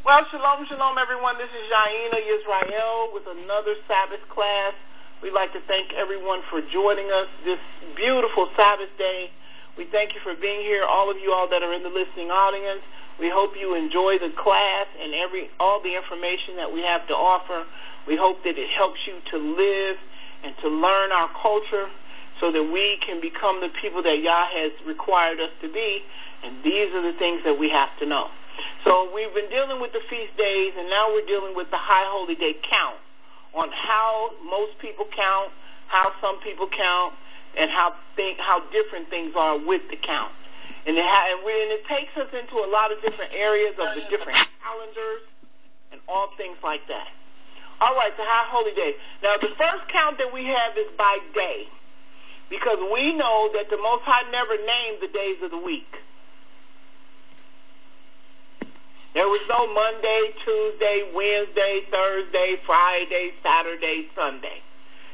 Well, shalom, shalom, everyone. This is Yaina Israel with another Sabbath class. We'd like to thank everyone for joining us this beautiful Sabbath day. We thank you for being here, all of you all that are in the listening audience. We hope you enjoy the class and all the information that we have to offer. We hope that it helps you to live and to learn our culture so that we can become the people that Yah has required us to be. And these are the things that we have to know. So we've been dealing with the feast days, and now we're dealing with the high holy day count, on how most people count, how some people count, and how different things are with the count. And it takes us into a lot of different areas of the different calendars and all things like that. All right, the high holy day. Now, the first count that we have is by day, because we know that the Most High never named the days of the week. There was no Monday, Tuesday, Wednesday, Thursday, Friday, Saturday, Sunday.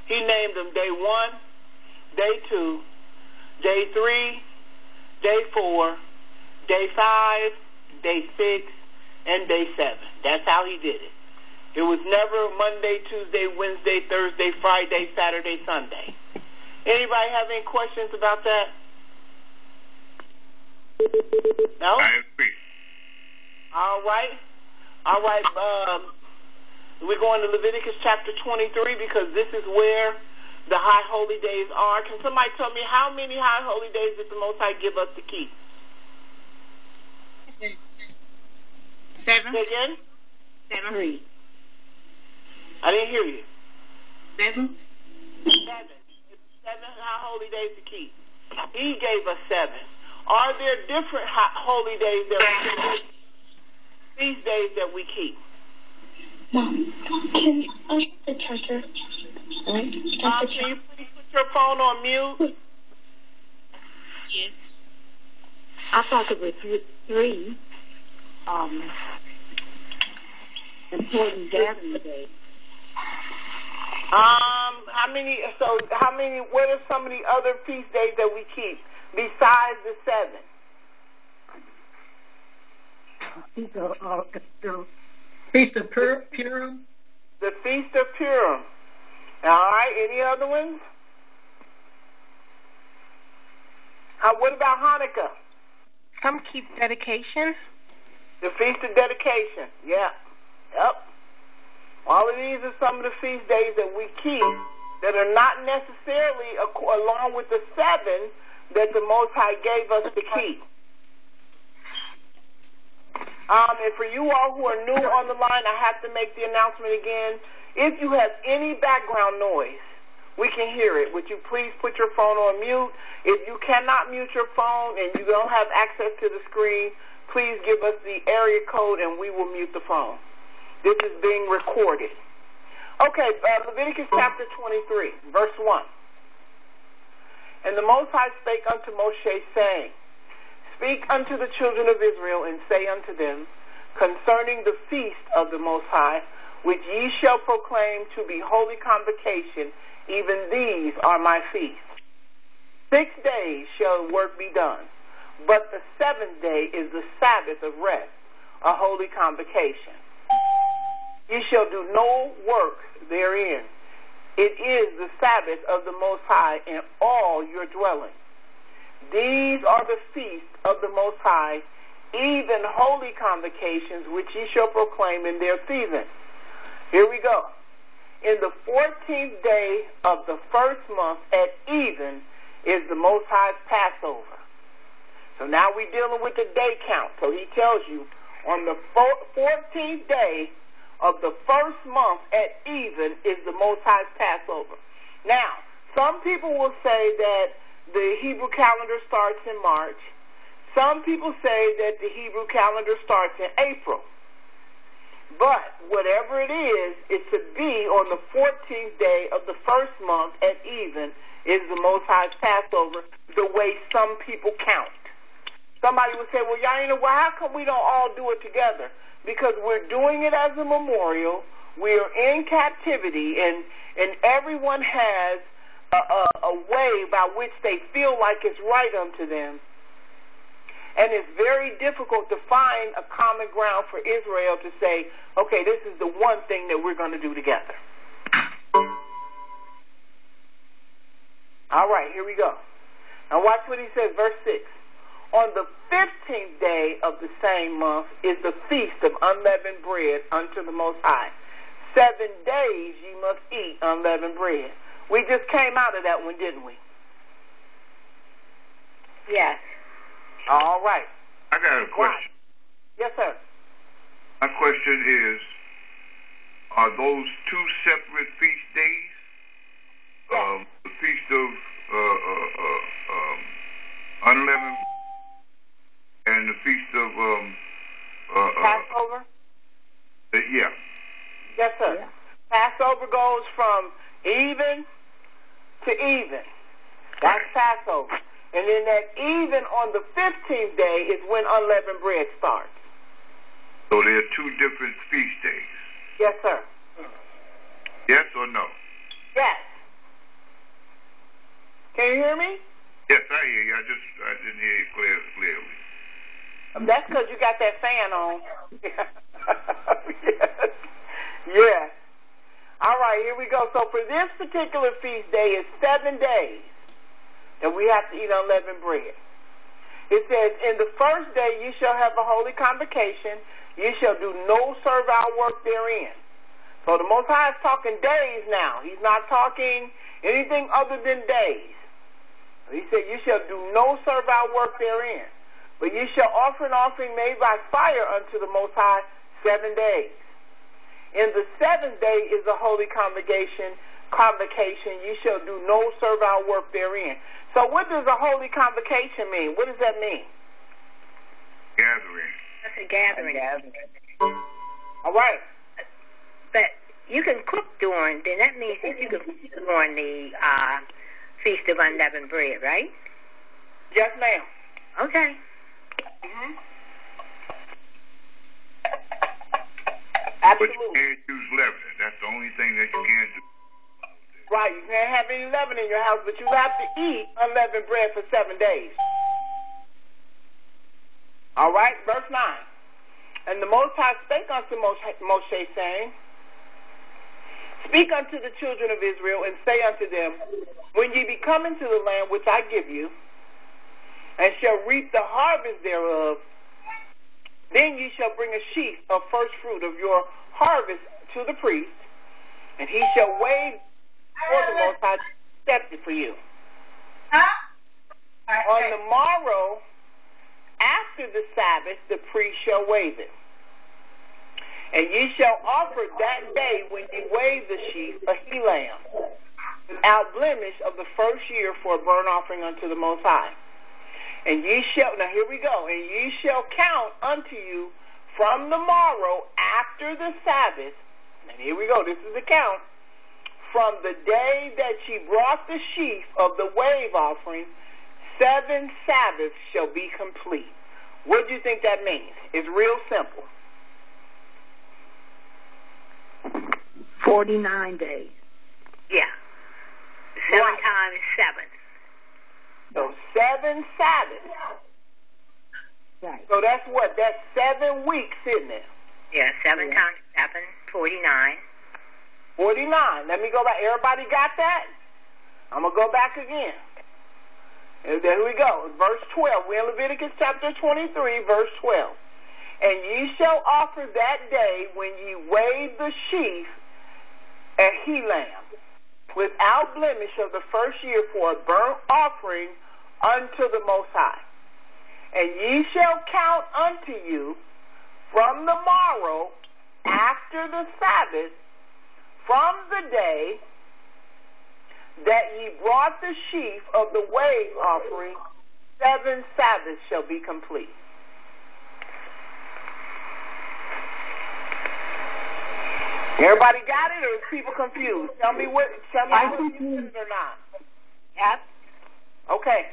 He named them day 1, day 2, day 3, day 4, day 5, day 6, and day 7. That's how he did it. It was never Monday, Tuesday, Wednesday, Thursday, Friday, Saturday, Sunday. Anybody have any questions about that? No? I agree. All right. We're going to Leviticus Chapter 23 because this is where the high holy days are. Can somebody tell me how many high holy days did the Most High give us to keep? 7. Say again? 7. 3. I didn't hear you. 7. 7. It's 7 high holy days to keep. He gave us 7. Are there different holy days that we keep? These days that we keep? Mom, can I get the charger? Can you please put your phone on mute? Yes. I thought it was 3. Important gathering days. How many, what are some of the other feast days that we keep besides the 7? The Feast of Purim. The Feast of Purim. All right. Any other ones? What about Hanukkah? Some keep dedication. The Feast of Dedication. Yeah. Yep. All of these are some of the feast days that we keep that are not necessarily along with the 7 that the Most High gave us to keep. And for you all who are new on the line, I have to make the announcement again. If you have any background noise, we can hear it. Would you please put your phone on mute? If you cannot mute your phone and you don't have access to the screen, please give us the area code and we will mute the phone. This is being recorded. Okay, Leviticus chapter 23, verse 1. And the Most High spake unto Moshe, saying, Speak unto the children of Israel, and say unto them, concerning the feast of the Most High, which ye shall proclaim to be holy convocation, even these are my feasts. 6 days shall work be done, but the 7th day is the Sabbath of rest, a holy convocation. Ye shall do no work therein. It is the Sabbath of the Most High in all your dwellings. These are the feasts of the Most High, even holy convocations, which ye shall proclaim in their season. Here we go. In the 14th day of the first month at even is the Most High's Passover. So now we're dealing with the day count. So he tells you on the 14th day of the first month at even is the Most High's Passover. Now, some people will say that the Hebrew calendar starts in March. Some people say that the Hebrew calendar starts in April. But whatever it should be on the 14th day of the first month at even is the Most High's Passover, the way some people count. Somebody would say, well, Yaina, how come we don't all do it together? Because we're doing it as a memorial. We're in captivity, and everyone has a way by which they feel like it's right unto them. And it's very difficult to find a common ground for Israel to say, okay, this is the one thing that we're going to do together. All right, here we go. Now watch what he says, verse 6. On the 15th day of the same month is the feast of unleavened bread unto the Most High. 7 days ye must eat unleavened bread. We just came out of that one, didn't we? Yes. All right. I got a question. Yes, sir. My question is, are those two separate feast days? Yes. The feast of unleavened and the feast of Passover? Yeah. Yes, sir. Yeah. Passover goes from even to even. That's Passover. And then that even on the 15th day is when unleavened bread starts. So there are two different feast days. Yes, sir. Yes or no? Yes. Can you hear me? Yes, I hear you. I didn't hear you clearly. That's because you got that fan on. Yes. Yes. All right, here we go. So for this particular feast day, it's 7 days that we have to eat unleavened bread. It says, in the first day you shall have a holy convocation. You shall do no servile work therein. So the Most High is talking days now. He's not talking anything other than days. He said, you shall do no servile work therein. But you shall offer an offering made by fire unto the Most High 7 days. In the 7th day is a holy convocation. You shall do no servile work therein. So what does a holy convocation mean? What does that mean? Gathering. That's a gathering. All right. But you can cook during, then that means that you can cook during the Feast of Unleavened Bread, right? Yes, ma'am. Okay. Mm-hmm. But you Absolutely. can't use leavening. That's the only thing that you can't do. Right. You can't have any leaven in your house, but you have to eat unleavened bread for 7 days. All right. Verse 9. And the Most High spake unto Moshe, saying, Speak unto the children of Israel, and say unto them, When ye be come into the land which I give you, and shall reap the harvest thereof, then ye shall bring a sheaf of first fruit of your harvest to the priest, and he shall wave before the Most High accepted for you. On the morrow, after the Sabbath, the priest shall wave it. And ye shall offer that day when ye wave the sheaf a he-lamb, without blemish of the first year for a burnt offering unto the Most High. And ye shall, now here we go, and ye shall count unto you from the morrow after the Sabbath, and here we go, this is the count, from the day that ye brought the sheaf of the wave offering, 7 Sabbaths shall be complete. What do you think that means? It's real simple. 49 days. Yeah. 7 times 7. So 7 Sabbaths. Right. So that's what? That's 7 weeks, isn't it? Yeah, 7 times 7, 49. 49. Let me go back. Everybody got that? I'm going to go back again. And there we go. Verse 12. We're in Leviticus Chapter 23, verse 12. And ye shall offer that day when ye wave the sheaf a he-lamb, without blemish of the first year for a burnt offering unto the Most High. And ye shall count unto you from the morrow after the Sabbath, from the day that ye brought the sheaf of the wave offering, 7 Sabbaths shall be complete. Everybody got it, or is people confused? Tell me what you get it or not. Yep. Okay.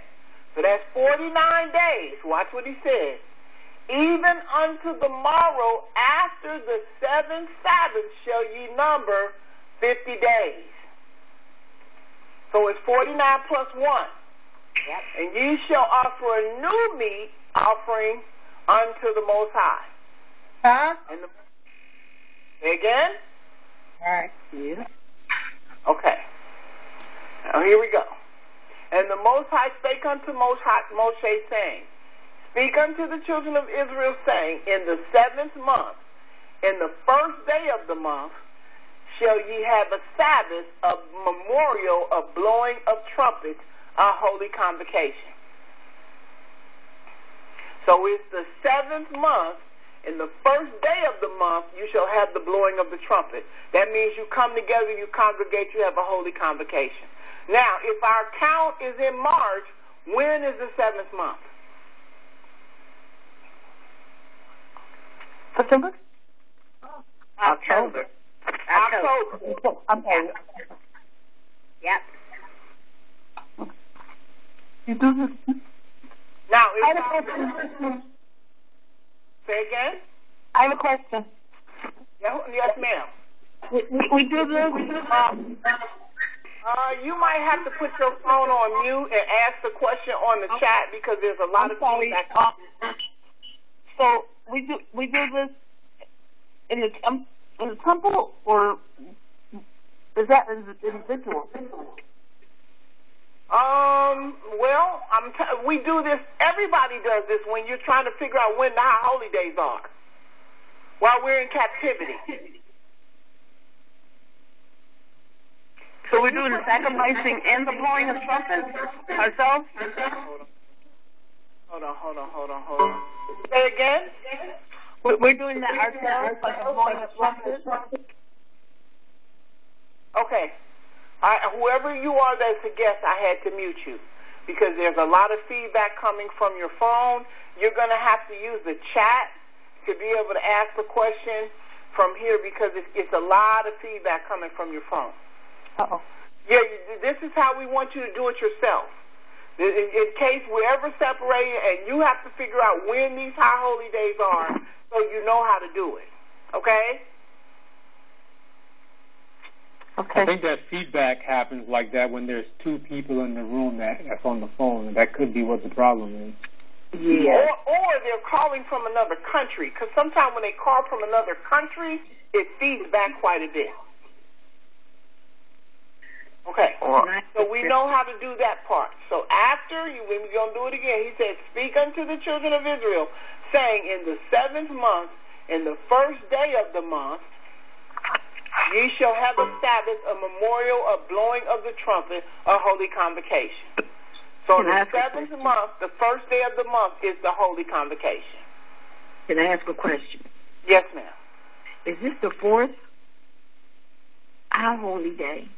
So that's 49 days. Watch what he says. Even unto the morrow after the 7th Sabbath shall ye number 50 days. So it's 49 plus 1. Yep. And ye shall offer a new meat offering unto the Most High. Huh? And say again? All right. Yeah. Okay. Now here we go. And the Most High spake unto Moshe, saying, Speak unto the children of Israel, saying, In the 7th month, in the first day of the month, shall ye have a Sabbath, a memorial of blowing of trumpets, a holy convocation. So it's the 7th month. In the first day of the month, you shall have the blowing of the trumpet. That means you come together, you congregate, you have a holy convocation. Now, if our count is in March, when is the 7th month? September? October. Okay. Yep. You do this? Now, I have a question. say again? I have a question. Yes, ma'am. We do this? You might have to put your phone on mute and ask the question on the chat because there's a lot of feedback. So we do this in the temple, or is that individual? Well, we do this. Everybody does this when you're trying to figure out when the high holy days are while we're in captivity. So we're doing the sacrificing and the blowing of trumpets ourselves? Hold on. Say again? We're doing that ourselves, like the blowing of trumpets? Okay. Whoever you are that's a guest, I had to mute you because there's a lot of feedback coming from your phone. You're going to have to use the chat to be able to ask the question from here because it's a lot of feedback coming from your phone. Uh-oh. Yeah, this is how we want you to do it yourself. In case we're ever separated and you have to figure out when these high holy days are so you know how to do it. Okay? Okay. I think that feedback happens like that when there's two people in the room that's on the phone. That could be what the problem is. Yeah. Or they're calling from another country because sometimes when they call from another country, it feeds back quite a bit. Okay, so we know how to do that part. So after, when we're going to do it again, he said, Speak unto the children of Israel, saying, In the 7th month, in the first day of the month, ye shall have a Sabbath, a memorial of blowing of the trumpet, a holy convocation. So the 7th month, the first day of the month, is the holy convocation. Can I ask a question? Yes, ma'am. Is this the 4th? Our holy day?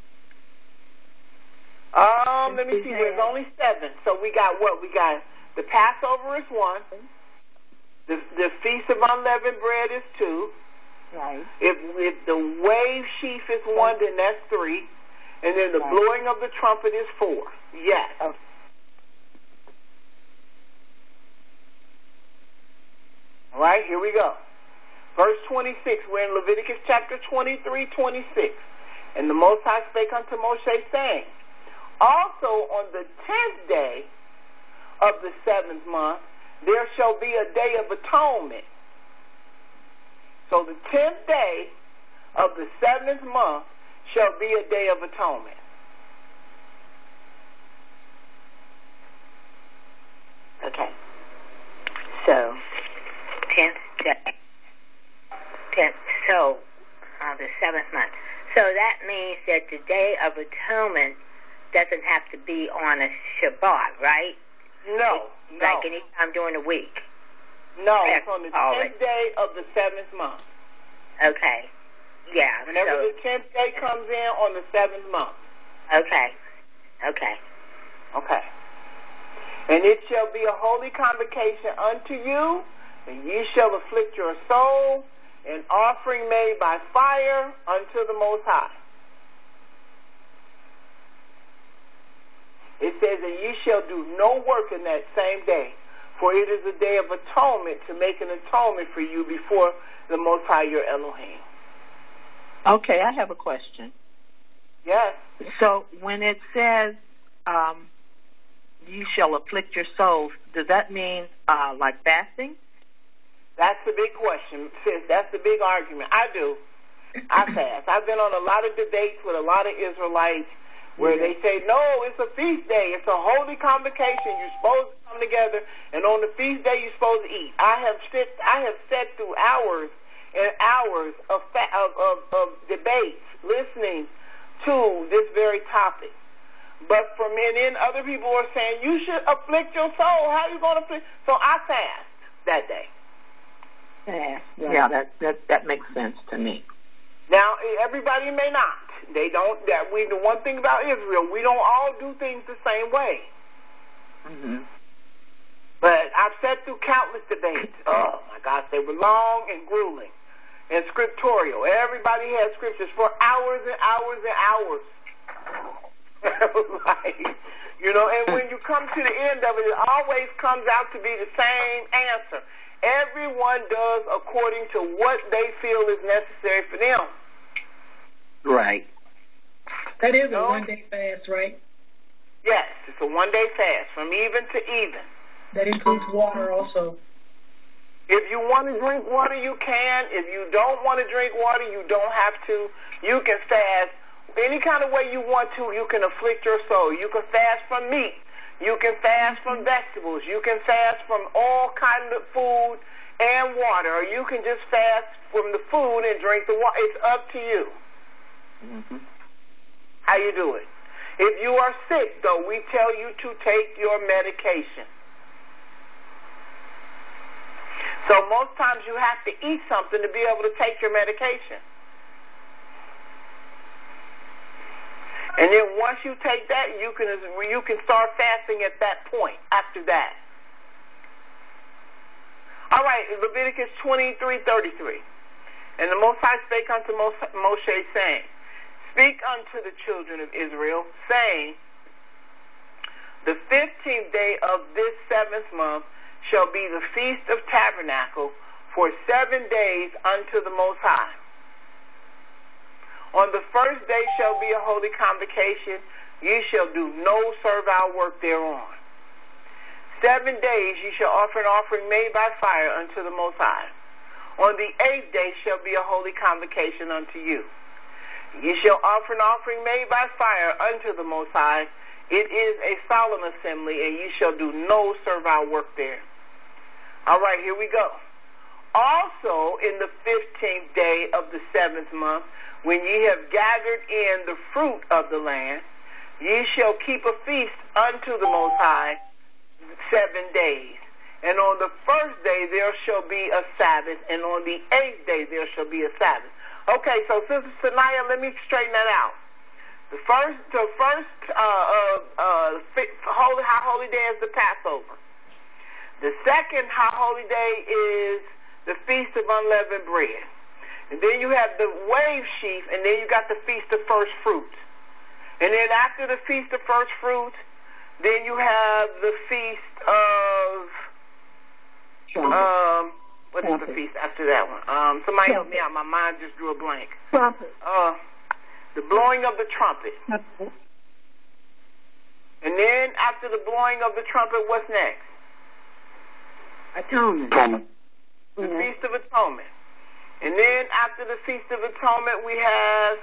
Let me see. There's only 7. So we got what? We got the Passover is 1. The Feast of Unleavened Bread is 2. Right. If the wave sheaf is 1, then that's 3. And then the blowing of the trumpet is 4. Yes. Okay. All right, here we go. Verse 26, we're in Leviticus chapter 23, 26. And the Most High spake unto Moshe, saying, Also on the 10th day of the 7th month, there shall be a day of atonement. So the 10th day of the 7th month shall be a day of atonement. Okay. So, 10th day. So, the 7th month. So that means that the Day of Atonement doesn't have to be on a Shabbat, right? No. Like any time during the week. No, it's on the 10th day of the 7th month. Okay. Yeah. Whenever the 10th day comes in on the 7th month. Okay. And it shall be a holy convocation unto you, and ye shall afflict your soul, an offering made by fire unto the Most High. It says that ye shall do no work in that same day, for it is a day of atonement to make an atonement for you before the Most High your Elohim. Okay, I have a question. Yes. So when it says ye shall afflict your souls, does that mean like fasting? That's the big question, sis. That's the big argument. I do. I fast. I've been on a lot of debates with a lot of Israelites where they say, no, it's a feast day. It's a holy convocation. You're supposed to come together, and on the feast day you're supposed to eat. I have sat through hours and hours of debates listening to this very topic. But and then other people are saying, you should afflict your soul. How are you going to afflict? So I fast that day. Yeah, that makes sense to me. Now, everybody may not. They don't. The one thing about Israel, we don't all do things the same way. Mm-hmm. But I've sat through countless debates. Oh, my gosh, they were long and grueling and scriptorial. Everybody had scriptures for hours and hours and hours. And when you come to the end of it, it always comes out to be the same answer. Everyone does according to what they feel is necessary for them. Right. That is a one-day fast, right? Yes, it's a one-day fast from even to even. That includes water also. If you want to drink water, you can. If you don't want to drink water, you don't have to. You can fast any kind of way you want to. You can afflict your soul. You can fast from meat. You can fast from vegetables. You can fast from all kinds of food and water. Or you can just fast from the food and drink the water. It's up to you. Mm-hmm. How you do it. If you are sick, though, we tell you to take your medication. So most times you have to eat something to be able to take your medication. And then once you take that, you can start fasting at that point, after that. All right, Leviticus 23:33. And the Most High spake unto Moshe, saying, Speak unto the children of Israel, saying, The 15th day of this 7th month shall be the Feast of Tabernacle for 7 days unto the Most High. On the first day shall be a holy convocation. Ye shall do no servile work thereon. 7 days ye shall offer an offering made by fire unto the Most High. On the 8th day shall be a holy convocation unto you. Ye shall offer an offering made by fire unto the Most High. It is a solemn assembly, and ye shall do no servile work there. All right, here we go. Also, in the 15th day of the 7th month, when ye have gathered in the fruit of the land, ye shall keep a feast unto the Most High 7 days. And on the first day there shall be a Sabbath, and on the 8th day there shall be a Sabbath. Okay, so Sister Sanaya, let me straighten that out. The first high holy day is the Passover. The second high holy day is the Feast of Unleavened Bread. And then you have the wave sheaf, and then you got the Feast of First Fruits. And then after the Feast of First Fruits, then you have the Feast of... what is the feast after that one? Somebody help me out. My mind just drew a blank. Trumpet. The blowing of the trumpet. And then after the blowing of the trumpet, what's next? Atonement. The Feast of Atonement. And then after the Feast of Atonement, we have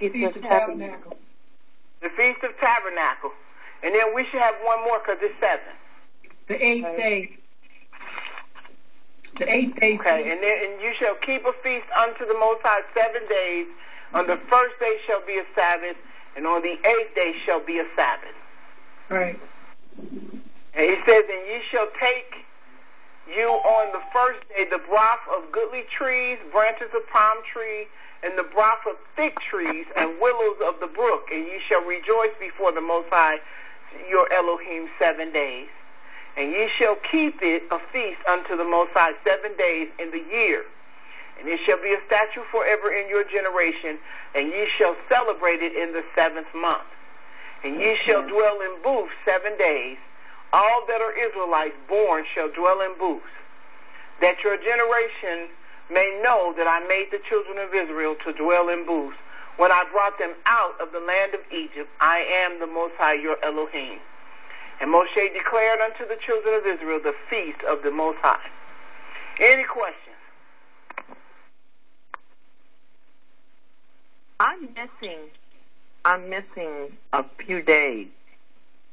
The Feast of Tabernacle. The Feast of Tabernacle. And then we should have one more because it's 7. The 8th day. The 8th day. Okay, and you shall keep a feast unto the Most High 7 days. On the first day shall be a Sabbath, and on the 8th day shall be a Sabbath. Right. And he says, and ye shall take you on the first day the broth of goodly trees, branches of palm tree, and the broth of thick trees and willows of the brook, and ye shall rejoice before the Most High your Elohim 7 days. And ye shall keep it a feast unto the Most High 7 days in the year. And it shall be a statute forever in your generation, and ye shall celebrate it in the 7th month. And ye shall dwell in booths 7 days. All that are Israelites born shall dwell in booths, that your generation may know that I made the children of Israel to dwell in booths. When I brought them out of the land of Egypt, I am the Most High your Elohim. And Moshe declared unto the children of Israel the feast of the Most High. Any questions? I'm missing a few days.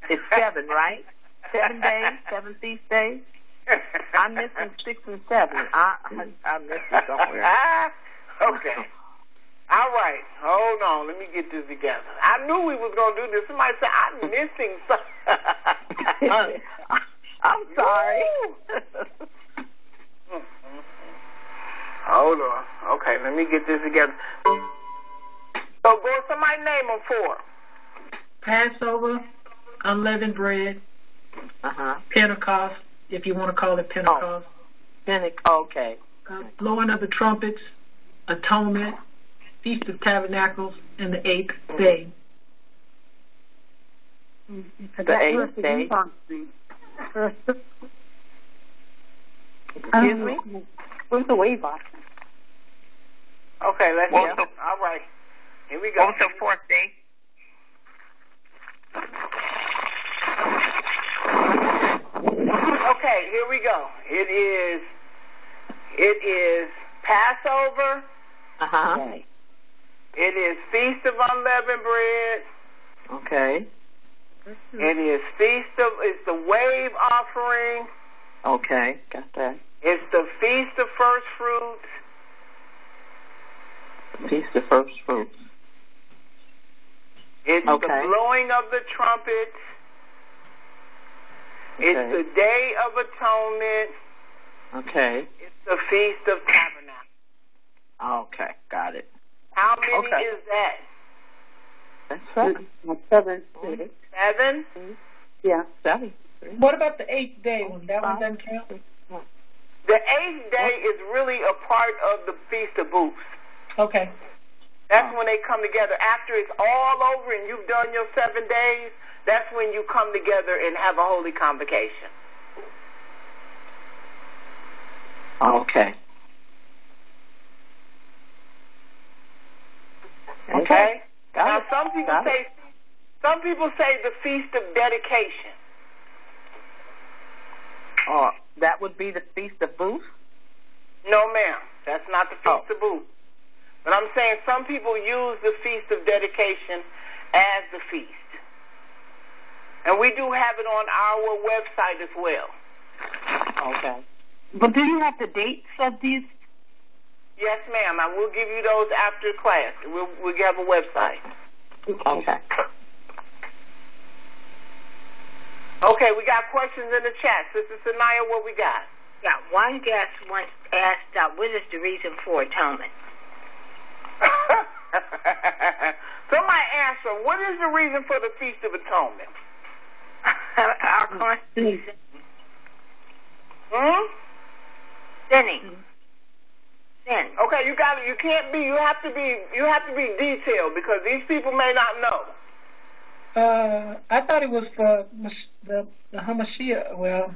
It's 7, right? 7 days, 7 feast days. I'm missing 6 and 7. I'm missing somewhere. Okay. All right. Hold on. Let me get this together. I knew we was going to do this. Somebody said, I'm missing something. I'm sorry. Hold on. Okay, let me get this together. So go, somebody name them 4. Passover, unleavened bread, Pentecost, if you want to call it Pentecost. Okay. Blowing of the trumpets, Atonement, Feast of Tabernacles, and the 8th day. The 8th day. Excuse me? Where's the wave box? Okay, let's go. All right. Here we go. What's the 4th day? Okay, here we go. It is Passover. Right. It is Feast of Unleavened Bread. Okay. It is it's the wave offering. Okay, got that. It's the Feast of First Fruits. Feast of First Fruits. It's the blowing of the trumpets. It's the Day of Atonement. Okay. It's the Feast of Tabernacles. Okay, got it. How many is that? That's 7. That's 7. 7? Yeah. 7. What about the 8th day one? That one doesn't count? The 8th day is really a part of the Feast of Booths. Okay. That's when they come together. After it's all over and you've done your 7 days, that's when you come together and have a holy convocation. Okay. Okay? Now Got some people say the Feast of Dedication. That would be the Feast of Booths? No, ma'am. That's not the Feast of Booths. But I'm saying some people use the Feast of Dedication as the feast. And we do have it on our website as well. Okay. But do you have the dates of these? Yes, ma'am. I will give you those after class. We'll have a website. Okay. Okay, we got questions in the chat. Sister Sanaya, what we got? Yeah, one guest once asked, what is the reason for atonement? Somebody answer, what is the reason for the Feast of Atonement? Our Constitution. Sinning. Sin. Okay, you got it. You can't be. You have to be detailed because these people may not know. I thought it was for the Hamashiach. Well,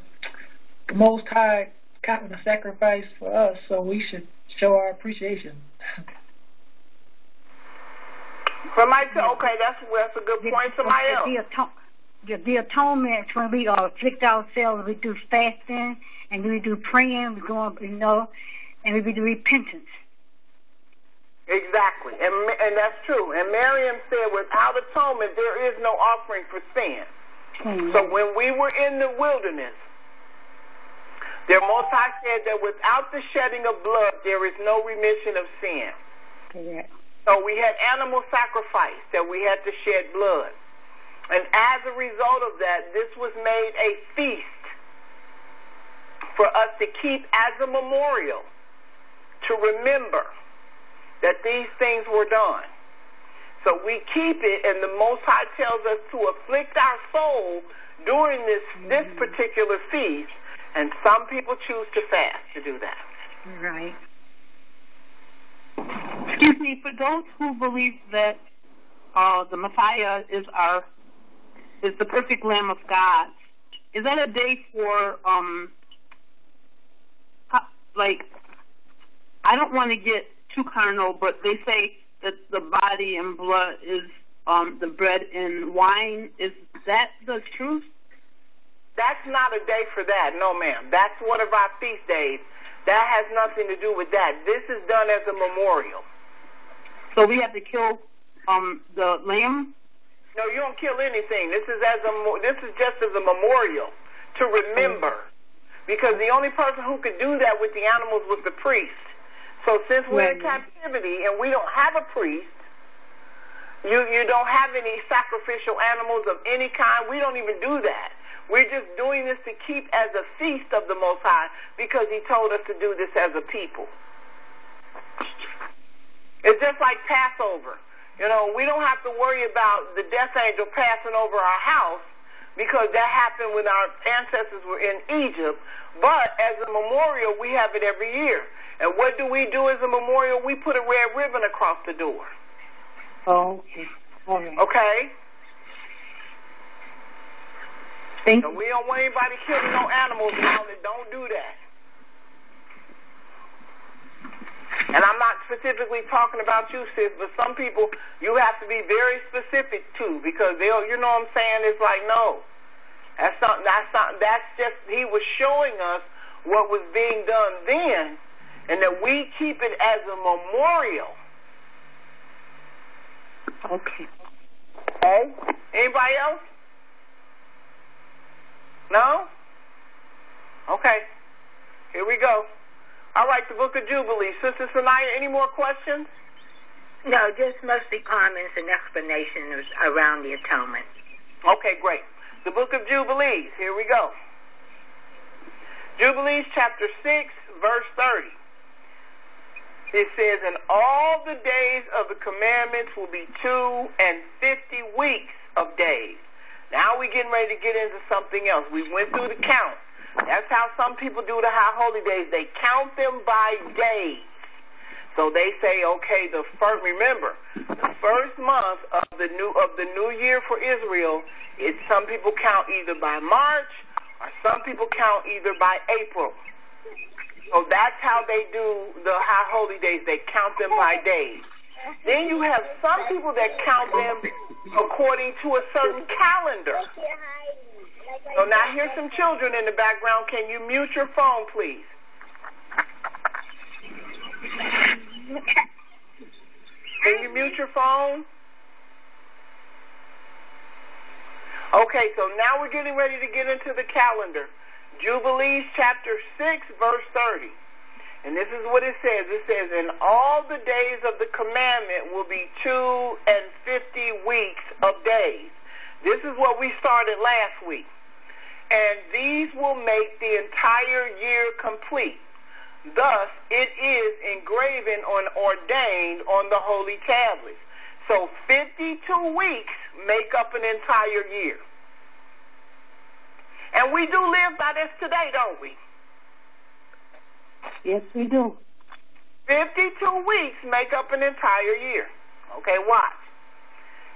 the Most High counting the sacrifice for us, so we should show our appreciation. Somebody said, okay, that's a good point. Somebody else. The atonement is when we afflict ourselves, we do fasting, and we do praying, we go, and we do repentance. Exactly, and that's true. And Miriam said, without atonement, there is no offering for sin. Mm-hmm. So when we were in the wilderness, the Most High said that without the shedding of blood, there is no remission of sin. Correct. So we had animal sacrifice that we had to shed blood. And as a result of that, this was made a feast for us to keep as a memorial to remember that these things were done. So we keep it, and the Most High tells us to afflict our soul during this particular feast, and some people choose to fast to do that. Right. Excuse me, for those who believe that the Messiah is the perfect Lamb of God, is that a day for I don't want to get too carnal, but they say that the body and blood is the bread and wine. Is that the truth? That's not a day for that. No, ma'am. That's one of our feast days. That has nothing to do with that. This is done as a memorial. So we have to kill the lamb? No, you don't kill anything. This is just as a memorial to remember. Because the only person who could do that with the animals was the priest. So since we're in captivity and we don't have a priest, you don't have any sacrificial animals of any kind. We don't even do that. We're just doing this to keep as a feast of the Most High because He told us to do this as a people. It's just like Passover. You know, we don't have to worry about the death angel passing over our house because that happened when our ancestors were in Egypt. But as a memorial, we have it every year. And what do we do as a memorial? We put a red ribbon across the door. Oh, okay. All right. Okay? Thank so we don't want anybody killing no animals now. Don't do that. And I'm not specifically talking about you, sis, but some people you have to be very specific to because they'll, you know what I'm saying? It's like, no. That's just, He was showing us what was being done then and that we keep it as a memorial. Okay. Okay? Anybody else? No? Okay. Here we go. All right, the Book of Jubilee. Sister Sanaya, any more questions? No, just mostly comments and explanations around the atonement. Okay, great. The Book of Jubilees. Here we go. Jubilees chapter 6, verse 30. It says, and all the days of the commandments will be 250 weeks of days. Now we're getting ready to get into something else. We went through the count. That's how some people do the high holy days. They count them by days. So they say, okay, remember, the first month of the new year for Israel, some people count either by March or some people count either by April. So that's how they do the high holy days. They count them by days. Then you have some people that count them according to a certain calendar. So now here's some children in the background. Can you mute your phone, please? Can you mute your phone? Okay, so now we're getting ready to get into the calendar. Jubilees chapter 6, verse 30. And this is what it says. It says, and all the days of the commandment will be 250 weeks of days. This is what we started last week. And these will make the entire year complete. Thus, it is engraven or ordained on the holy tablets. So 52 weeks make up an entire year. And we do live by this today, don't we? Yes, we do. 52 weeks make up an entire year. Okay, watch.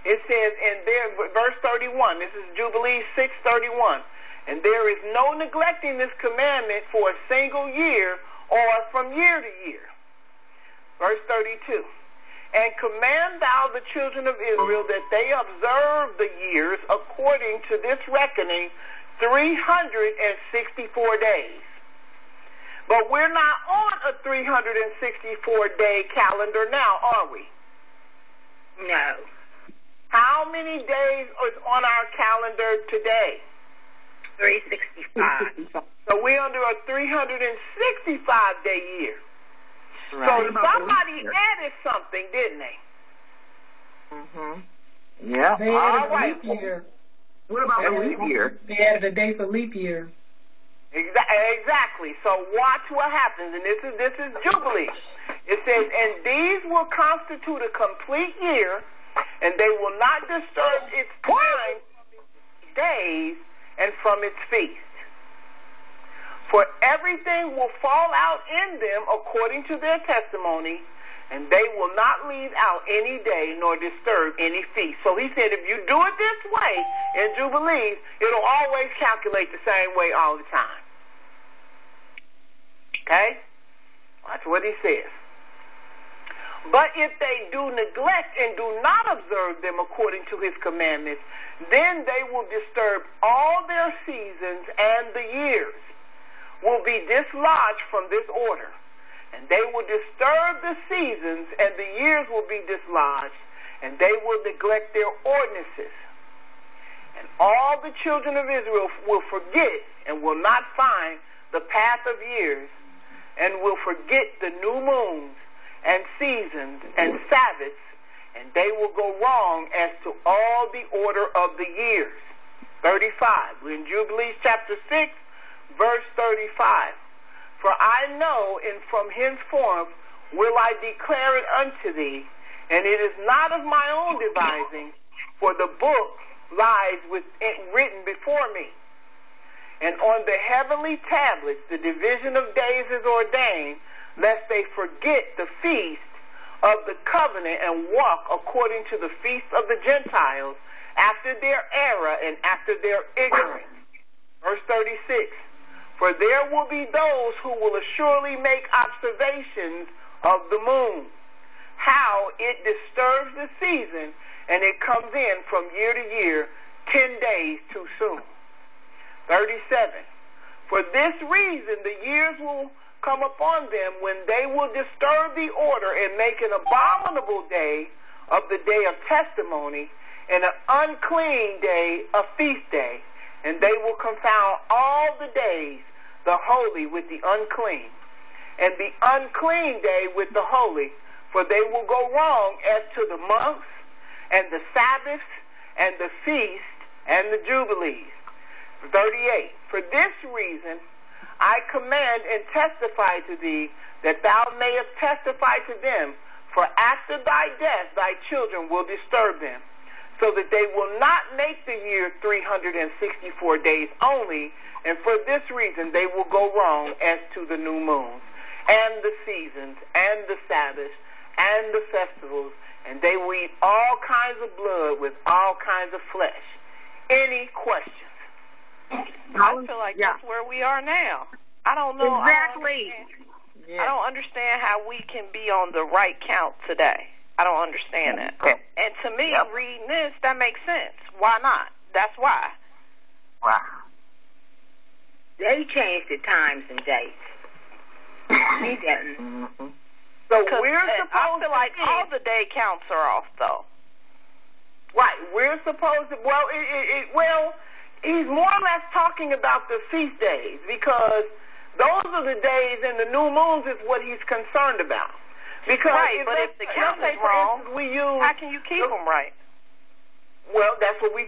It says in there, verse 31, this is Jubilee 6:31, and there is no neglecting this commandment for a single year or from year to year. Verse 32, and command thou the children of Israel that they observe the years according to this reckoning 364 days. But we're not on a 364-day calendar now, are we? No. How many days is on our calendar today? 365. So we're under a 365-day year. Right. So somebody added something, didn't they? Yeah. They added a leap year. What about the leap year? They added a day for leap year. Exactly. So watch what happens, and this is Jubilee. It says, and these will constitute a complete year, and they will not disturb its time from its days and from its feast. For everything will fall out in them according to their testimony, and they will not leave out any day nor disturb any feast. So he said, if you do it this way in Jubilees, it'll always calculate the same way all the time. Okay? Watch what he says. But if they do neglect and do not observe them according to his commandments, then they will disturb all their seasons, and the years will be dislodged from this order. And they will disturb the seasons, and the years will be dislodged, and they will neglect their ordinances. And all the children of Israel will forget and will not find the path of years, and will forget the new moons and seasons and Sabbaths, and they will go wrong as to all the order of the years. 35. We're in Jubilees chapter 6, verse 35. For I know, and from henceforth will I declare it unto thee, and it is not of my own devising, for the book lies written before me. And on the heavenly tablets the division of days is ordained, lest they forget the feast of the covenant and walk according to the feast of the Gentiles, after their error and after their ignorance. Verse 36. For there will be those who will assuredly make observations of the moon, how it disturbs the season, and it comes in from year to year 10 days too soon. 37. For this reason the years will come upon them when they will disturb the order and make an abominable day of the day of testimony, and an unclean day a feast day, and they will confound all the days, the holy with the unclean, and the unclean day with the holy, for they will go wrong as to the months and the Sabbaths and the feasts and the jubilees. 38. For this reason I command and testify to thee, that thou mayest testify to them, for after thy death thy children will disturb them, so that they will not make the year 364 days only, and for this reason they will go wrong as to the new moons, and the seasons, and the Sabbaths, and the festivals, and they will eat all kinds of blood with all kinds of flesh. Any questions? I feel like that's where we are now. I don't know. Exactly. I don't understand how we can be on the right count today. I don't understand that. And to me, reading this, that makes sense. Why not? That's why. Wow. They changed the times and dates. He didn't. Mm-hmm. So we're supposed I feel like all the day counts are off, though. Right. We're supposed to, well, he's more or less talking about the feast days, because those are the days, and the new moons is what he's concerned about. Because but if the count is wrong, how can you keep them right? Well, that's what we're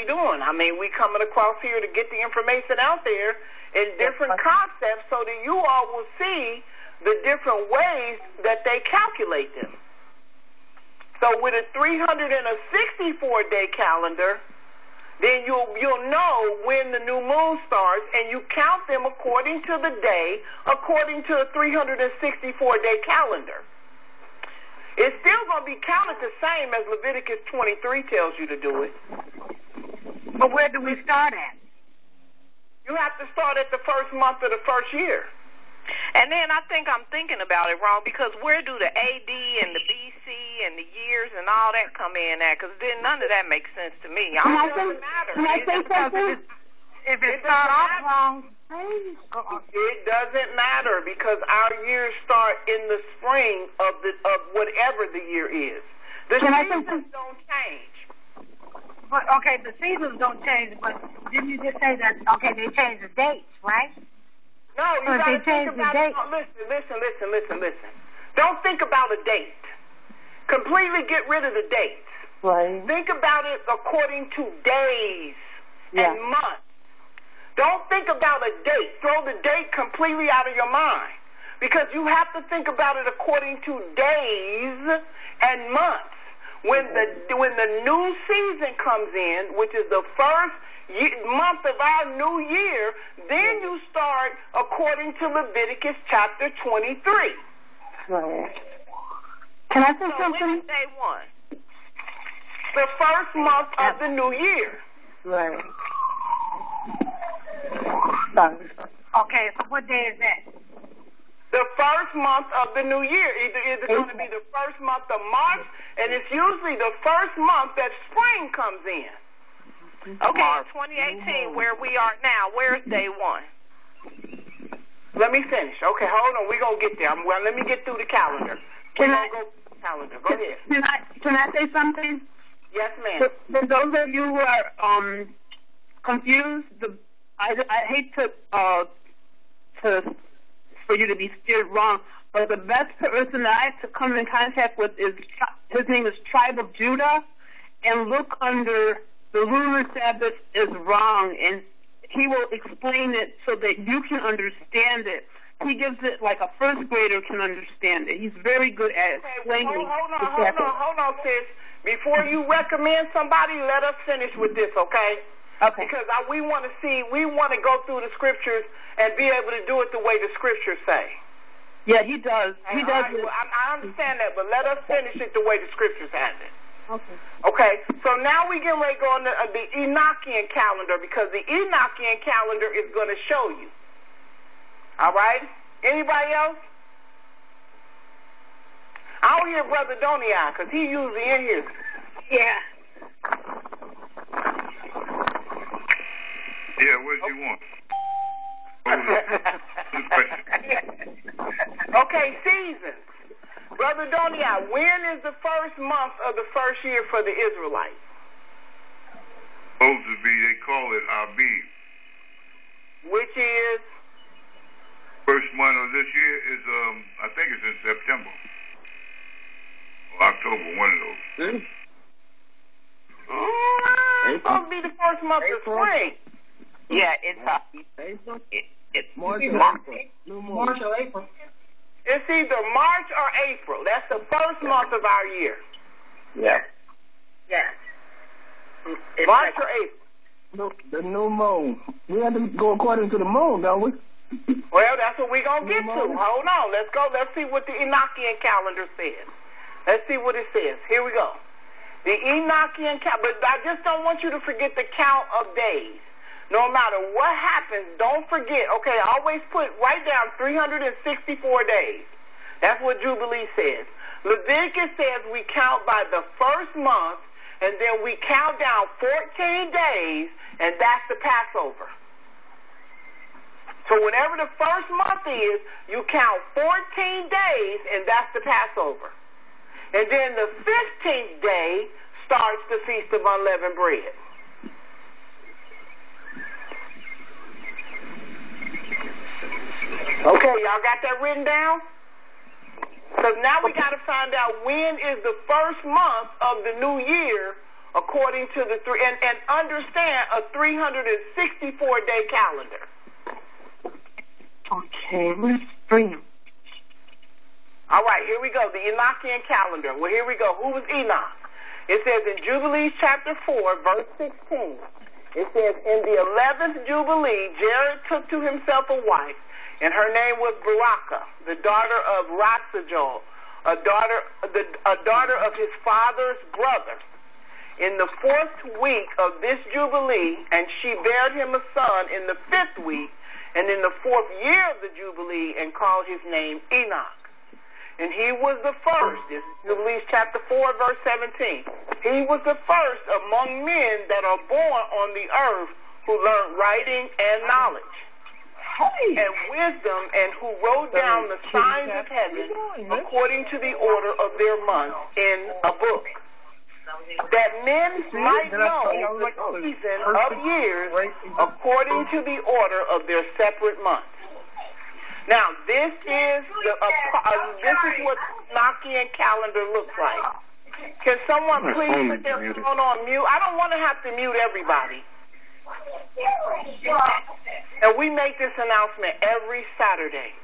doing. I mean, we coming across here to get the information out there in different concepts so that you all will see the different ways that they calculate them. So with a 364-day calendar, then you'll know when the new moon starts, and you count them according to the day, according to a 364-day calendar. It's still going to be counted the same as Leviticus 23 tells you to do it. But where do we start at? You have to start at the first month of the first year. And then I think I'm thinking about it wrong, because where do the AD and the BC and the years and all that come in at? Because then none of that makes sense to me. It doesn't matter. Can I say something? If it starts off wrong, it doesn't matter, because our years start in the spring of whatever the year is. The seasons don't change. But okay, the seasons don't change. But didn't you just say that? Okay, they change the dates, right? No, you got to think about it. Listen. Don't think about a date. Completely get rid of the dates. Right. Think about it according to days and months. Don't think about a date. Throw the date completely out of your mind, because you have to think about it according to days and months. When the new season comes in, which is the first month of our new year, then you start according to Leviticus chapter 23. Right. Can I say something? When is day one? The first month of the new year. Right. Okay, so what day is that? The first month of the new year. Either going to be the first month of March, and it's usually the first month that spring comes in. Okay, in 2018, where we are now, where's day one? Let me finish. Okay, hold on. We're going to get there. Well, let me get through the calendar. Go calendar. Go ahead. Can I say something? Yes, ma'am. For those of you who are confused, I hate to for you to be steered wrong, but the best person that I have to come in contact with is his name is Tribe of Judah, and look under the lunar Sabbath is wrong, and he will explain it so that you can understand it. He gives it like a first grader can understand it. He's very good at explaining. Hold on, sis. Before you recommend somebody, let us finish with this, okay? Okay. Because we want to go through the scriptures and be able to do it the way the scriptures say. Yeah, he does. He does. Well, I understand that, but let us finish it the way the scriptures have it. Okay. Okay, so now we get ready to go on the Enochian calendar, because the Enochian calendar is going to show you. All right? Anybody else? I don't hear Brother Doniai, because he usually in here. Yeah. Yeah, what do you want? Okay, seasons. Brother Doniai, when is the first month of the first year for the Israelites? Supposed to be, they call it Abib. Which is? First month of this year is, I think it's in September. Or October, one of those. It's supposed to be the first month of spring. Yeah, it's April. It's March or April. It's either March or April. That's the first month of our year. Yeah. Yeah. March or April. The new moon. We have to go according to the moon, don't we? Well, that's what we're going to get to. Hold on. Let's go. Let's see what the Enochian calendar says. Let's see what it says. Here we go. The Enochian calendar. But I just don't want you to forget the count of days. No matter what happens, don't forget. Okay, always write down 364 days. That's what Jubilee says. Leviticus says we count by the first month, and then we count down 14 days, and that's the Passover. So whenever the first month is, you count 14 days, and that's the Passover. And then the 15th day starts the Feast of Unleavened Bread. Okay, y'all got that written down? So now we got to find out when is the first month of the new year according to the and understand a 364-day calendar. Okay, let's bring him. All right, here we go. The Enochian calendar. Well, here we go. Who was Enoch? It says in Jubilees chapter 4, verse 16. It says, in the 11th Jubilee, Jared took to himself a wife, and her name was Barakah, the daughter of Ratsajol, a daughter of his father's brother. In the 4th week of this Jubilee, and she bare him a son in the 5th week, and in the 4th year of the Jubilee, and called his name Enoch. And he was the first. This is Jubilees chapter 4, verse 17. He was the first among men that are born on the earth who learned writing and knowledge and wisdom, and who wrote down the signs of heaven according to the order of their months in a book, that men might know the season of years according to the order of their separate months. Now, this is what Enochian calendar looks like. Can someone please put their phone on mute? I don't want to have to mute everybody. And we make this announcement every Saturday.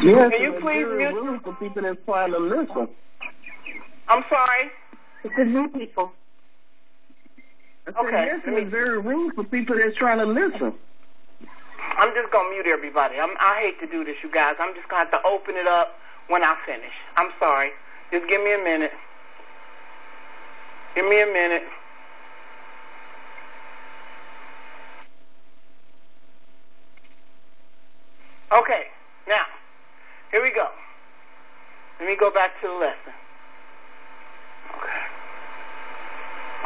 Yes, can you please mute room for people that's trying to listen? I'm sorry? It's the new people. Okay. There's very room for people that's trying to listen. I'm just going to mute everybody. I hate to do this, you guys. I'm just going to have to open it up when I finish. I'm sorry. Just give me a minute. Give me a minute. Okay, now, here we go. Let me go back to the lesson. Okay.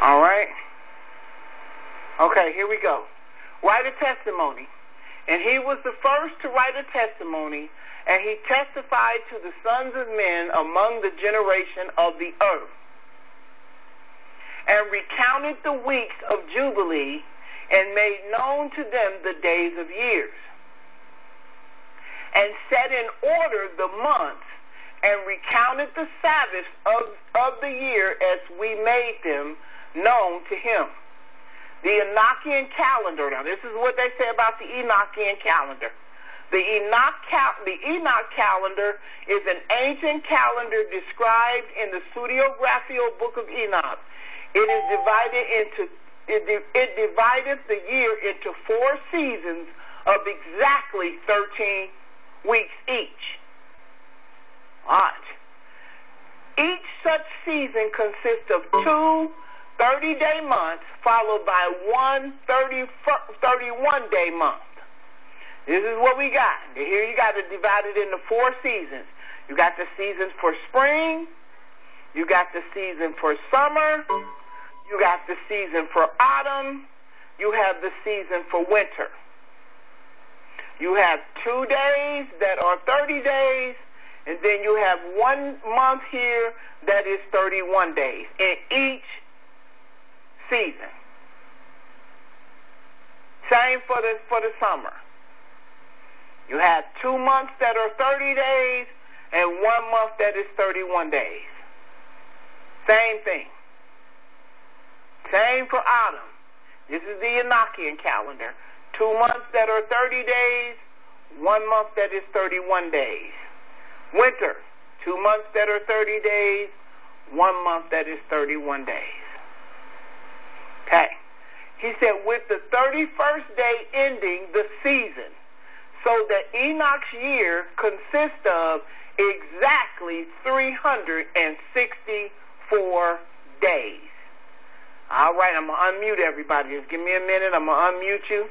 All right. Okay, here we go. Write a testimony. And he was the first to write a testimony, and he testified to the sons of men among the generation of the earth, and recounted the weeks of Jubilee, and made known to them the days of years, and set in order the months, and recounted the Sabbaths of the year as we made them known to him. The Enochian calendar. Now, this is what they say about the Enochian calendar. The Enoch calendar is an ancient calendar described in the pseudeographical book of Enoch. It divided the year into 4 seasons of exactly 13 weeks each. Watch. Each such season consists of 2 30-day months followed by 1 31-day month. This is what we got. Here you got it divided into 4 seasons. You got the seasons for spring. You got the season for summer. You got the season for autumn. You have the season for winter. You have 2 days that are 30 days, and then you have 1 month here that is 31 days in each season. Same for the summer. You have 2 months that are 30 days and 1 month that is 31 days. Same thing. Same for autumn. This is the Enochian calendar. 2 months that are 30 days, 1 month that is 31 days. Winter, 2 months that are 30 days, 1 month that is 31 days. Okay. He said, with the 31st day ending the season, so that Enoch's year consists of exactly 364 days. All right, I'm going to unmute everybody. Just give me a minute. I'm going to unmute you,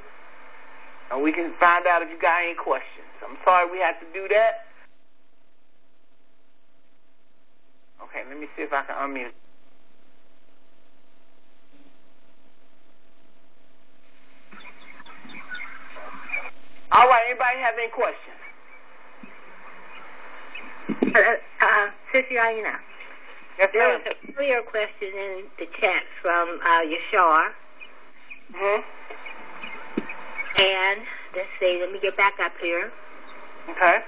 and we can find out if you got any questions. I'm sorry we had to do that. Okay, let me see if I can unmute. All right, anybody have any questions? Sister Aina. Yes, there was a clear question in the chat from Yashar. Mm-hmm. And let's see, let me get back up here. Okay.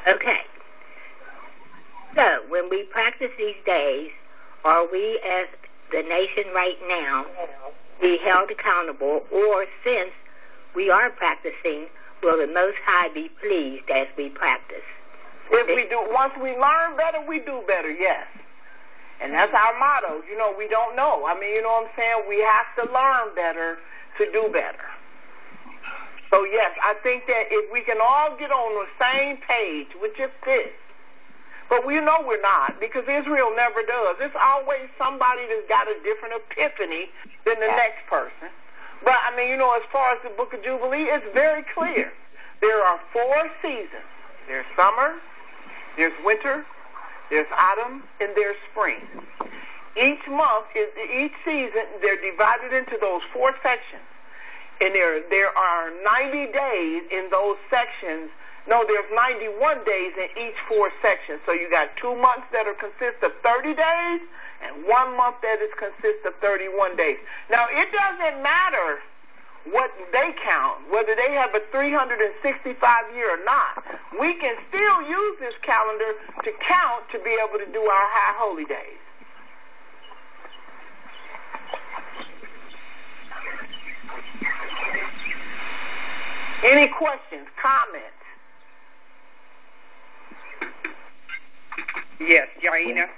Okay. So, when we practice these days, are we as the nation right now be held accountable, or since we are practicing, will the Most High be pleased as we practice? If we do, once we learn better, we do better, yes. And that's our motto. You know, we don't know. I mean, you know what I'm saying? We have to learn better to do better. So, yes, I think that if we can all get on the same page with just this, but we know we're not, because Israel never does. There's always somebody that's got a different epiphany than the next person. But, I mean, you know, as far as the Book of Jubilee, it's very clear. There are 4 seasons. There's summer, there's winter, there's autumn, and there's spring. Each season, they're divided into those 4 sections. And there are 90 days in those sections. No, there's 91 days in each 4 sections. So you got 2 months that consist of 30 days, and 1 month that consists of 31 days. Now, it doesn't matter what they count, whether they have a 365 year or not. We can still use this calendar to count to be able to do our high holy days. Any questions, comments? Yes, Yaina.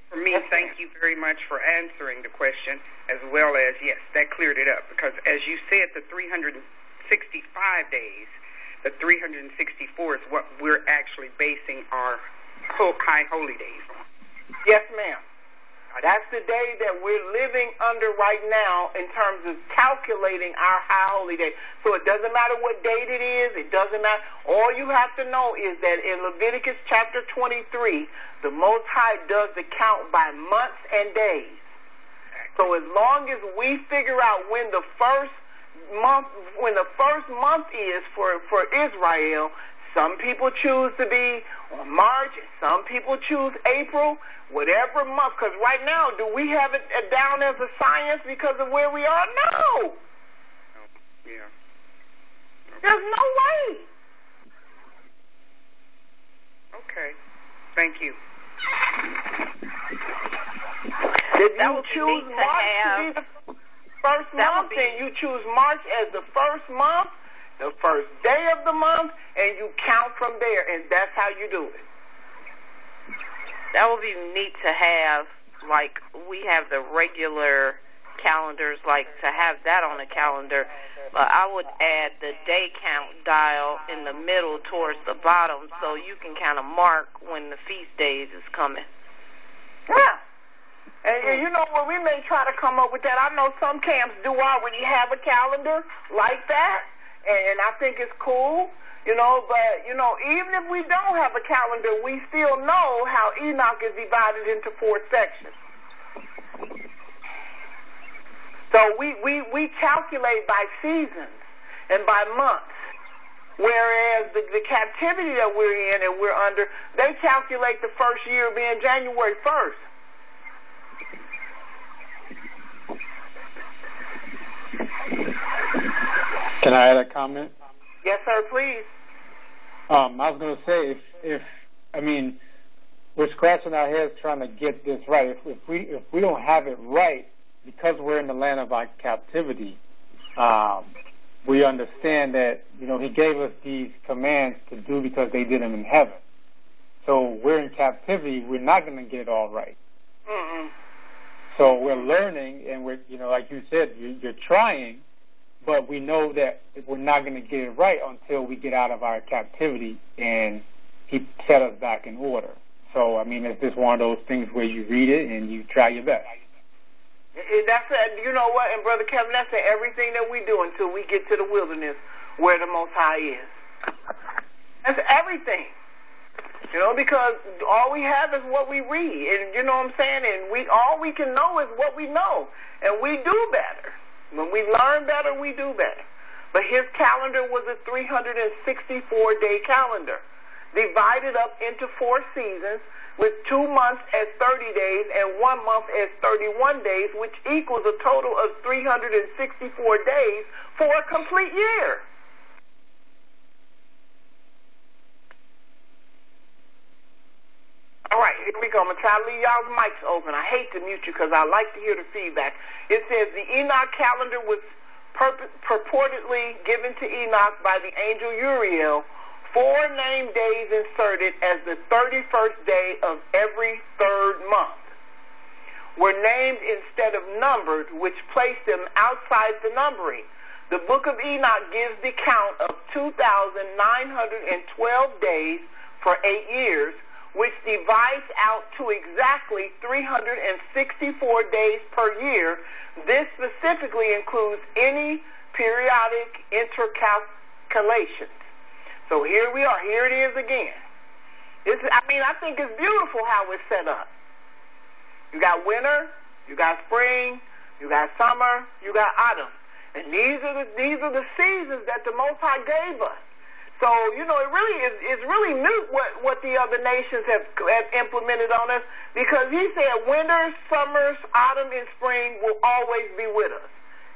For me, thank you very much for answering the question, as well as, yes, that cleared it up. Because as you said, the 365 days, the 364 is what we're actually basing our high holy days on. Yes, ma'am. That's the day that we're living under right now in terms of calculating our high holy day. So it doesn't matter what date it is. It doesn't matter. All you have to know is that in Leviticus chapter 23, the Most High does the count by months and days. So as long as we figure out when the first month is for Israel, some people choose to be on March, some people choose April, whatever month. Because right now, do we have it down as a science because of where we are? No. Yeah. There's no way. Okay. Thank you. If you choose March to be the first month, then you choose March as the first month, the first day of the month, and you count from there, and that's how you do it. That would be neat to have, like we have the regular calendars, like to have that on the calendar. But I would add the day count dial in the middle towards the bottom so you can kind of mark when the feast days is coming. Yeah. And you know what, we may try to come up with that. I know some camps do already have a calendar like that, and I think it's cool, you know, but, you know, even if we don't have a calendar, we still know how Enoch is divided into 4 sections. So we calculate by seasons and by months, whereas the captivity that we're in and we're under, they calculate the first year being January 1st. Can I add a comment? Yes, sir, please. I was going to say, if we're scratching our heads trying to get this right. If we don't have it right, because we're in the land of our captivity, we understand that, you know, he gave us these commands to do because they did them in heaven. So we're in captivity. We're not going to get it all right. Mm-mm. So we're learning, and we're, you know, like you said, you're trying, but we know that we're not going to get it right until we get out of our captivity and he set us back in order. So, I mean, it's just one of those things where you read it and you try your best. That's you know what, and Brother Kevin, that's everything that we do until we get to the wilderness where the Most High is. That's everything. You know, because all we have is what we read, and you know what I'm saying, and all we can know is what we know, and we do better. When we learn better, we do better. But his calendar was a 364-day calendar, divided up into 4 seasons, with 2 months as 30 days and 1 month as 31 days, which equals a total of 364 days for a complete year. All right, here we go. I'm going to try to leave y'all's mics open. I hate to mute you because I like to hear the feedback. It says the Enoch calendar was purportedly given to Enoch by the angel Uriel, 4 named days inserted as the 31st day of every 3rd month were named instead of numbered, which placed them outside the numbering. The book of Enoch gives the count of 2,912 days for 8 years, which divides out to exactly 364 days per year. This specifically includes any periodic intercalations. So here we are. Here it is again. I think it's beautiful how it's set up. You got winter, you got spring, you got summer, you got autumn. And these are the seasons that the Most High gave us. So, you know, it's really moot what the other nations have implemented on us, because he said winter, summer, autumn, and spring will always be with us.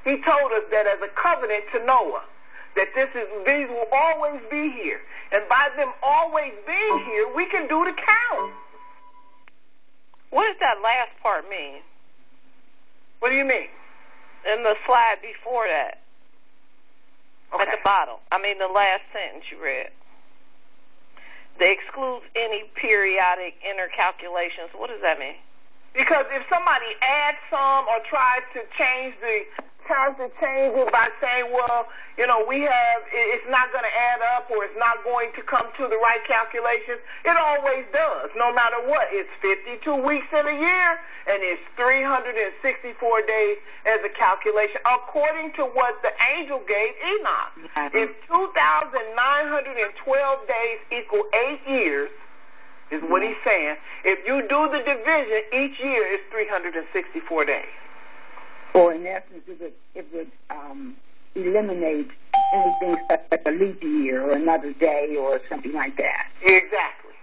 He told us that as a covenant to Noah, that these will always be here. And by them always being here, we can do the count. What does that last part mean? What do you mean? In the slide before that. Okay. At the bottom. The last sentence you read. They excludes any periodic intercalations. What does that mean? Because if somebody adds some or tries to change the tries to change it by saying, well, you know, it's not going to add up or it's not going to come to the right calculations. It always does, no matter what. It's 52 weeks in a year, and it's 364 days as a calculation, according to what the angel gave Enoch. If 2,912 days equal 8 years, is what he's saying, if you do the division, each year is 364 days. Or in essence, it would eliminate anything such as a leap year or another day or something like that. Exactly.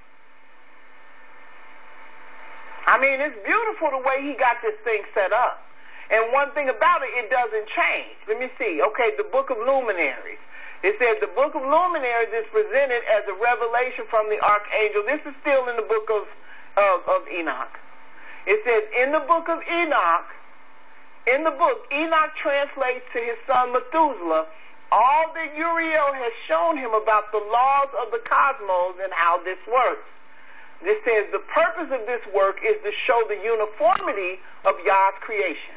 I mean, it's beautiful the way he got this thing set up. And one thing about it, it doesn't change. Let me see. Okay, the book of Luminaries. It says the book of Luminaries is presented as a revelation from the archangel. This is still in the book of Enoch. It says, in the book of Enoch, Enoch translates to his son Methuselah all that Uriel has shown him about the laws of the cosmos and how this works. This says the purpose of this work is to show the uniformity of Yah's creation.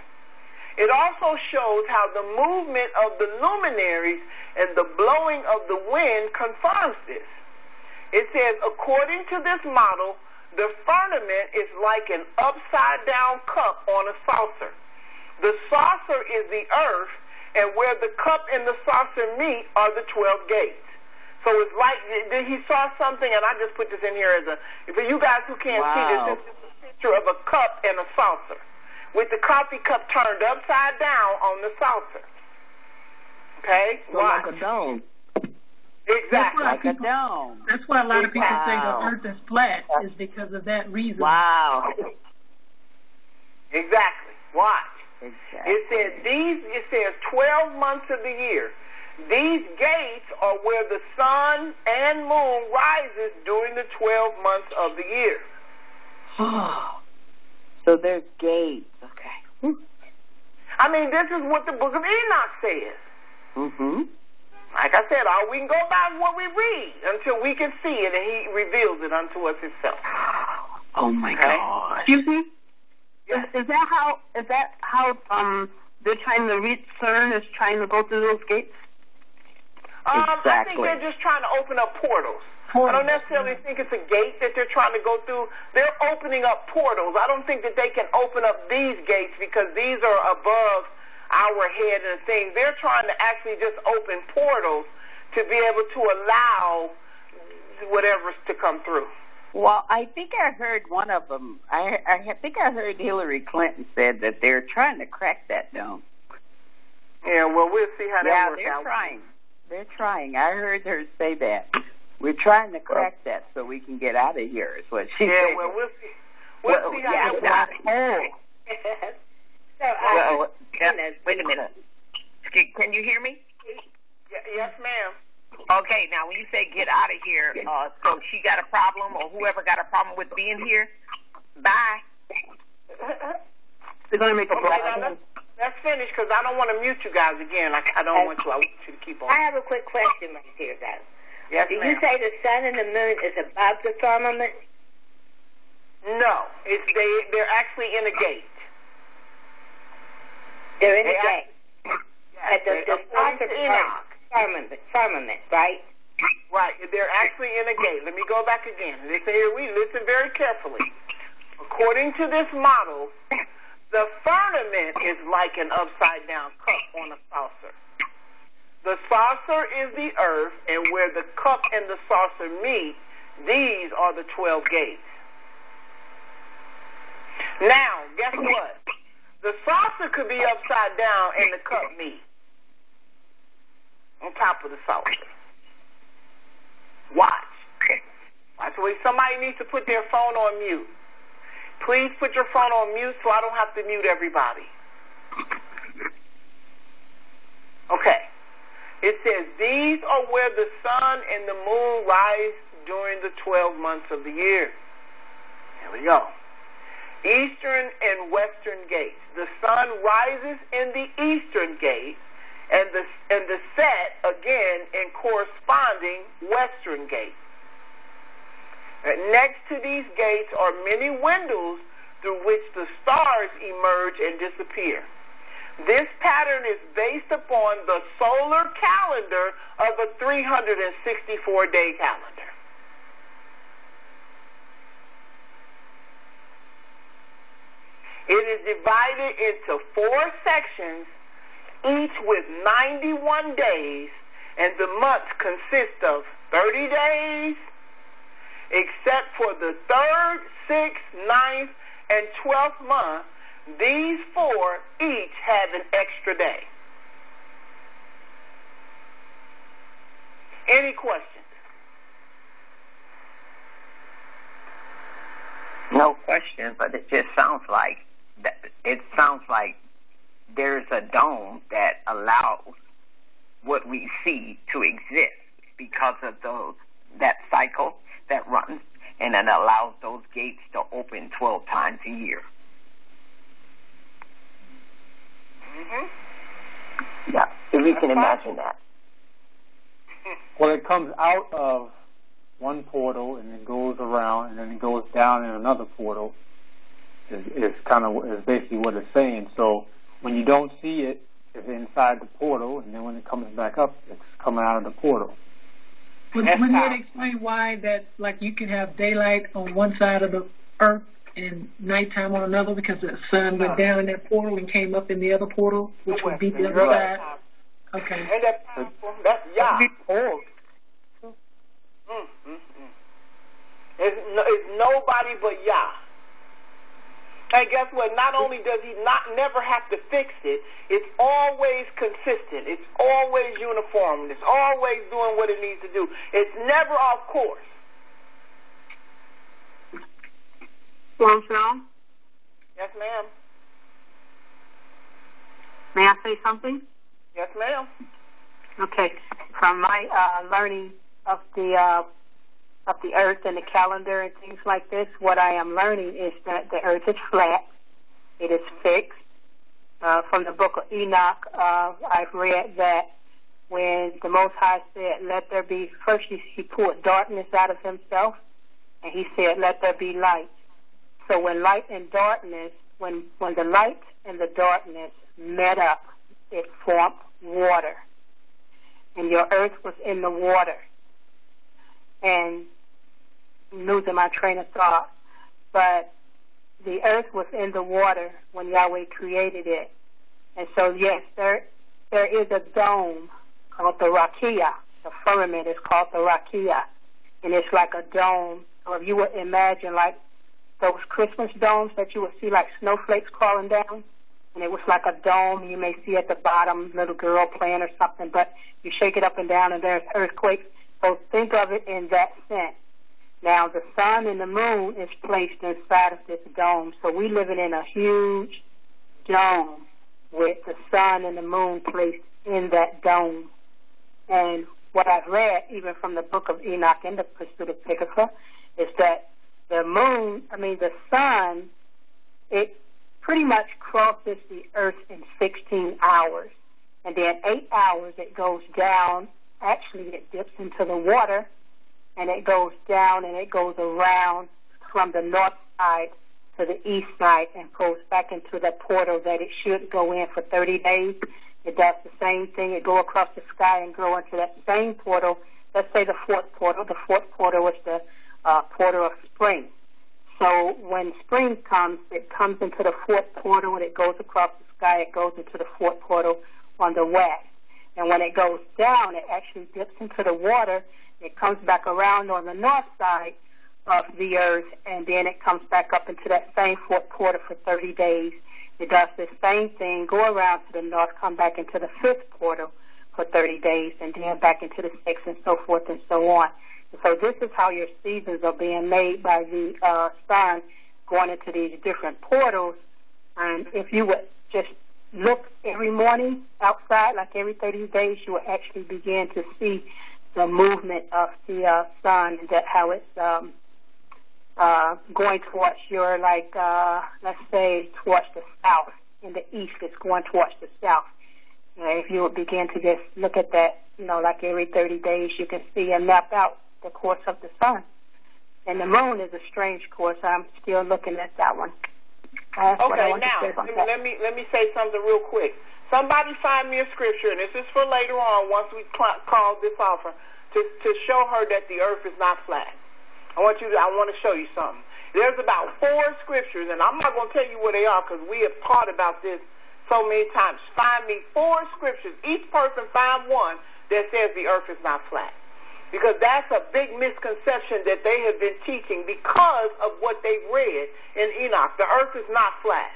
It also shows how the movement of the luminaries and the blowing of the wind confirms this. It says, according to this model, the firmament is like an upside-down cup on a saucer. The saucer is the earth, and where the cup and the saucer meet are the 12 gates. So it's like he saw something, and I just put this in here for you guys who can't see this, this is a picture of a cup and a saucer, with the coffee cup turned upside down on the saucer. Okay? So like a dome. Exactly. Like a dome. That's why a lot of people say the earth is flat, is because of that reason. Wow. Exactly. Watch. Exactly. It says 12 months of the year. These gates are where the sun and moon rises during the 12 months of the year. So there's gates. Okay. I mean, this is what the book of Enoch says. Mm-hmm. Like I said, all we can go by is what we read until we can see it, and he reveals it unto us himself. Oh my God. Excuse me? Yes. Is that how they're trying to reach CERN is trying to go through those gates? Exactly. I think they're just trying to open up portals. I don't necessarily think it's a gate that they're trying to go through. They're opening up portals. I don't think that they can open up these gates because these are above our head and things. They're trying to actually just open portals to be able to allow whatever's to come through. Well, I think I heard one of them. I think I heard Hillary Clinton said that they're trying to crack that dome. Yeah, well, we'll see how that works out. Yeah, they're trying. They're trying. I heard her say that. We're trying to crack that so we can get out of here, is what she said. Yeah, well, we'll see. We'll see how that works. Wait a minute. Can you hear me? Yes, ma'am. Okay, now when you say get out of here, so she got a problem or whoever got a problem with being here, bye. They're going to make a problem. Let's finish because I don't want to mute you guys again. I don't want to. I want you to keep on. I have a quick question right here, guys. Yes, Did you say the sun and the moon is above the firmament? No, they're actually in a gate. They're in a gate. Yes, firmament, right? Right. They're actually in a gate. Let me go back again. They say here, we listen very carefully. According to this model, the firmament is like an upside-down cup on a saucer. The saucer is the earth, and where the cup and the saucer meet, these are the 12 gates. Now, guess what? The saucer could be upside down and the cup meet on top of the saucer. Watch. Somebody needs to put their phone on mute. Please put your phone on mute so I don't have to mute everybody. Okay. It says, these are where the sun and the moon rise during the 12 months of the year. There we go. Eastern and western gates. The sun rises in the eastern gate, and the set, again, in corresponding western gate. Next to these gates are many windows through which the stars emerge and disappear. This pattern is based upon the solar calendar of a 364-day calendar. It is divided into 4 sections, each with 91 days, and the months consist of 30 days, except for the 3rd, 6th, 9th, and 12th month. These 4 each have an extra day. Any questions? No question, but it just sounds like there's a dome that allows what we see to exist because of that cycle that runs, and it allows those gates to open 12 times a year. Mm-hmm. Yeah, if we can imagine that. Well, it comes out of one portal and then goes around and then it goes down in another portal. Is basically what it's saying. So when you don't see it, it's inside the portal, and then when it comes back up, it's coming out of the portal. Would you explain why that, like, you can have daylight on one side of the earth and nighttime on another because the sun went down in that portal and came up in the other portal, which would be the other side? Okay. And that's Yah. It's nobody but Yah. And guess what? Not only does he never have to fix it, it's always consistent. It's always uniform. It's always doing what it needs to do. It's never off course. Phil? Yes, ma'am. May I say something? Yes, ma'am. Okay. From my learning of the earth and the calendar and things like this, what I am learning is that the earth is flat. It is fixed. From the book of Enoch, I've read that when the Most High said, let there be, first he pulled darkness out of himself, and he said, let there be light. So when light and darkness, when the light and the darkness met up, it formed water. And your earth was in the water. And losing my train of thought, but the earth was in the water when Yahweh created it. And so, yes, there is a dome called the Rakia. The firmament is called the Rakia, and it's like a dome. Or you would imagine like those Christmas domes that you would see like snowflakes crawling down, and it was like a dome. You may see at the bottom little girl playing or something, but you shake it up and down and there's earthquakes. So think of it in that sense. Now, the sun and the moon is placed inside of this dome. So we living in a huge dome with the sun and the moon placed in that dome. And what I've read, even from the book of Enoch and the Pursuit of Pigafra, is that the sun, it pretty much crosses the earth in 16 hours. And then 8 hours it goes down. Actually, it dips into the water, and it goes down and it goes around from the north side to the east side and goes back into the portal that it should go in for 30 days. It does the same thing. It go across the sky and go into that same portal. Let's say the fourth portal. The fourth portal was the portal of spring. So when spring comes, it comes into the fourth portal and it goes across the sky. It goes into the fourth portal on the west. And when it goes down, it actually dips into the water. It comes back around on the north side of the earth, and then it comes back up into that same fourth portal for 30 days. It does the same thing, go around to the north, come back into the fifth portal for 30 days, and then back into the sixth, and so forth and so on. And so this is how your seasons are being made by the sun going into these different portals. And if you would just look every morning outside, like every 30 days, you will actually begin to see the movement of the sun, and that how it's going towards your, let's say, towards the south. In the east, it's going towards the south. If you would begin to just look at that, like every 30 days, you can see and map out the course of the sun. And the moon is a strange course. I'm still looking at that one. Okay, now let me say something real quick. Somebody find me a scripture, and this is for later on once we call this offer, to show her that the earth is not flat. I want to show you something. There's about 4 scriptures, and I'm not going to tell you where they are because we have taught about this so many times. Find me 4 scriptures. Each person find one that says the earth is not flat. Because that's a big misconception that they have been teaching because of what they've read in Enoch. The earth is not flat.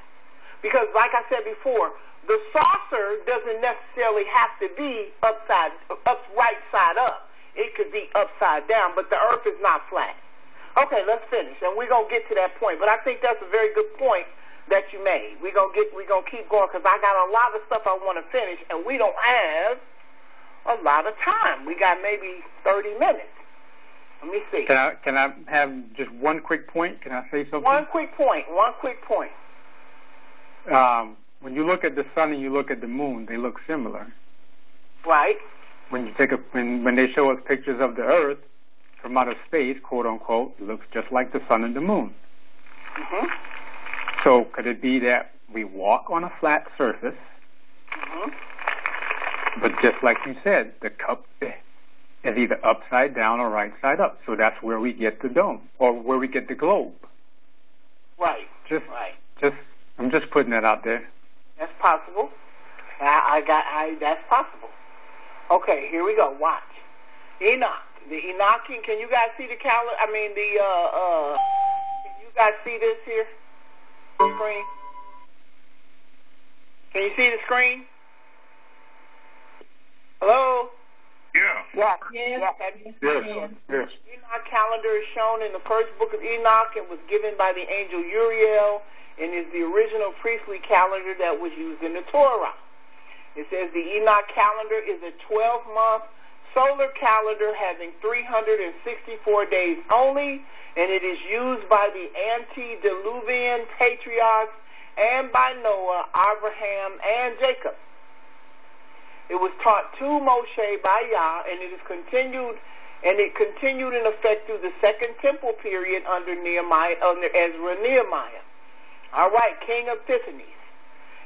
Because, like I said before, the saucer doesn't necessarily have to be right side up. It could be upside down, but the earth is not flat. Okay, let's finish, and we're going to get to that point. But I think that's a very good point that you made. We're going to keep going because I got a lot of stuff I want to finish, and we don't have a lot of time. We got maybe 30 minutes. Let me see. Can I have just one quick point? Can I say something? One quick point. When you look at the sun and you look at the moon, they look similar. Right. When you take when they show us pictures of the earth from outer space, quote unquote, it looks just like the sun and the moon. Mm-hmm. So could it be that we walk on a flat surface? Mm-hmm. But just like you said, the cup is either upside down or right side up. So that's where we get the dome, or where we get the globe. Right. I'm just putting that out there. That's possible. That's possible. Okay, here we go. Watch. Enoch. The Enochian. Can you guys see the calendar? Can you guys see this here? Screen. Can you see the screen? Hello? Yeah. Yes. Enoch calendar is shown in the first book of Enoch and was given by the angel Uriel and is the original priestly calendar that was used in the Torah. It says the Enoch calendar is a 12-month solar calendar having 364 days only, and it is used by the antediluvian patriarchs and by Noah, Abraham, and Jacob. It was taught to Moshe by Yah, and it continued in effect through the Second Temple period under Ezra and Nehemiah. All right, King Epiphanes.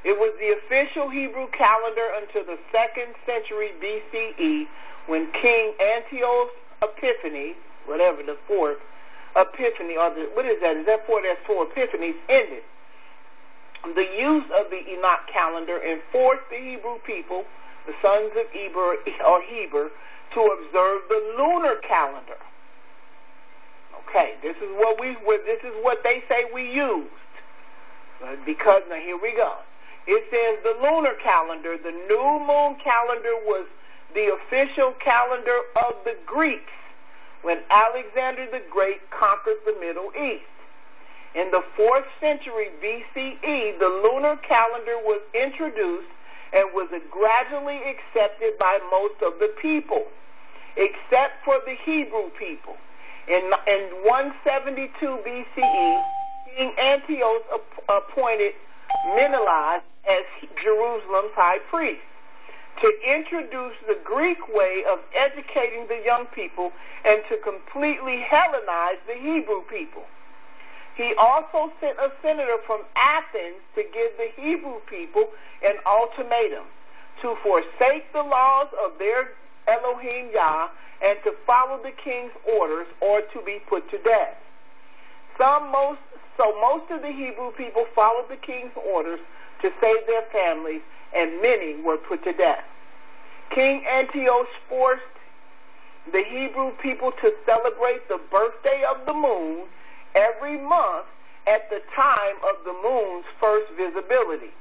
It was the official Hebrew calendar until the 2nd century BCE when King Antiochus Epiphanes, whatever the 4th Epiphany, or what is that? Is that 4? That's 4 Epiphanies ended. The use of the Enoch calendar enforced the Hebrew people, the sons of Heber, to observe the lunar calendar. Okay, this is what they say we used. Because now here we go. It says the lunar calendar, the new moon calendar, was the official calendar of the Greeks when Alexander the Great conquered the Middle East. In the 4th century BCE, the lunar calendar was introduced and was gradually accepted by most of the people, except for the Hebrew people. In 172 BCE, King Antiochus appointed Menelaus as Jerusalem's high priest to introduce the Greek way of educating the young people and to completely Hellenize the Hebrew people. He also sent a senator from Athens to give the Hebrew people an ultimatum to forsake the laws of their Elohim Yah and to follow the king's orders or to be put to death. So most of the Hebrew people followed the king's orders to save their families, and many were put to death. King Antiochus forced the Hebrew people to celebrate the birthday of the moon every month at the time of the moon's first visibility.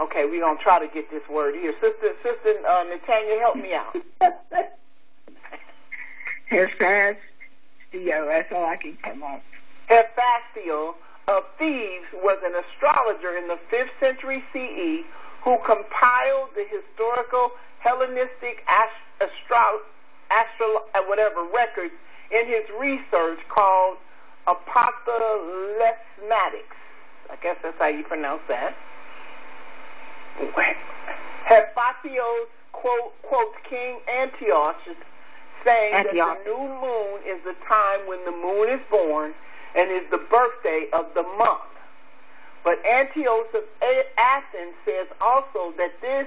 Okay, we're going to try to get this word here. Sister Natanya, help me out. Hephaestion, that's all I can come up. Hephaestion of Thebes was an astrologer in the 5th century CE who compiled the historical Hellenistic records in his research called Apothosmatics. I guess that's how you pronounce that. Hephaestion quotes King Antiochus saying that the new moon is the time when the moon is born and is the birthday of the month. But Antiochus of Athens says also that this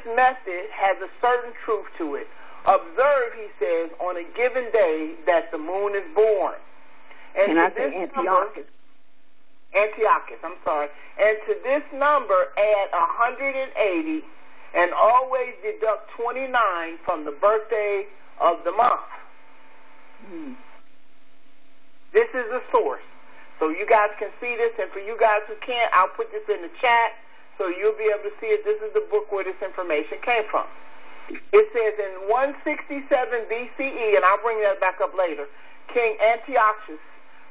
method has a certain truth to it. Observe, he says, on a given day that the moon is born. And I say Antiochus? Antiochus, I'm sorry. And to this number add 180 and always deduct 29 from the birthday of the month. This is the source. So you guys can see this, and for you guys who can't, I'll put this in the chat so you'll be able to see it. This is the book where this information came from. It says in 167 BCE, and I'll bring that back up later, King Antiochus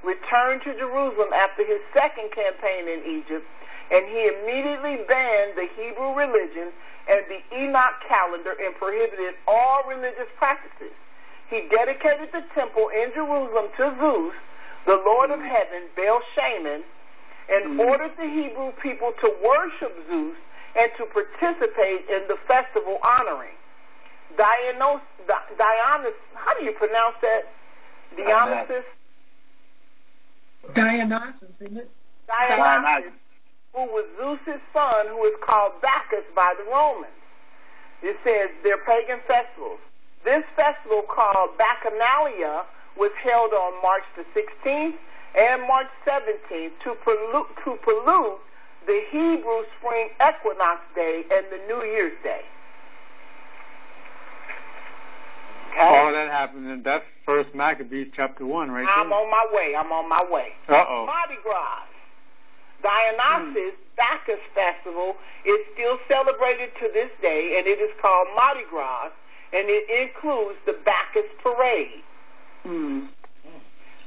returned to Jerusalem after his second campaign in Egypt, and he immediately banned the Hebrew religion and the Enoch calendar and prohibited all religious practices. He dedicated the temple in Jerusalem to Zeus, the Lord of heaven, Baal-Shaman, and ordered the Hebrew people to worship Zeus and to participate in the festival honoring Dionysus. How do you pronounce that? Dionysus? Dionysus, isn't it? Dionysus, who was Zeus' son, who is called Bacchus by the Romans. It says their pagan festivals. This festival, called Bacchanalia, was held on March the 16th and March 17th to pollute the Hebrew spring equinox day and the New Year's Day. Okay. All that happened, and that's First Maccabees chapter 1, right there. I'm on my way. Uh-oh. Mardi Gras. Dionysus Bacchus festival is still celebrated to this day, and it is called Mardi Gras, and it includes the Bacchus parade.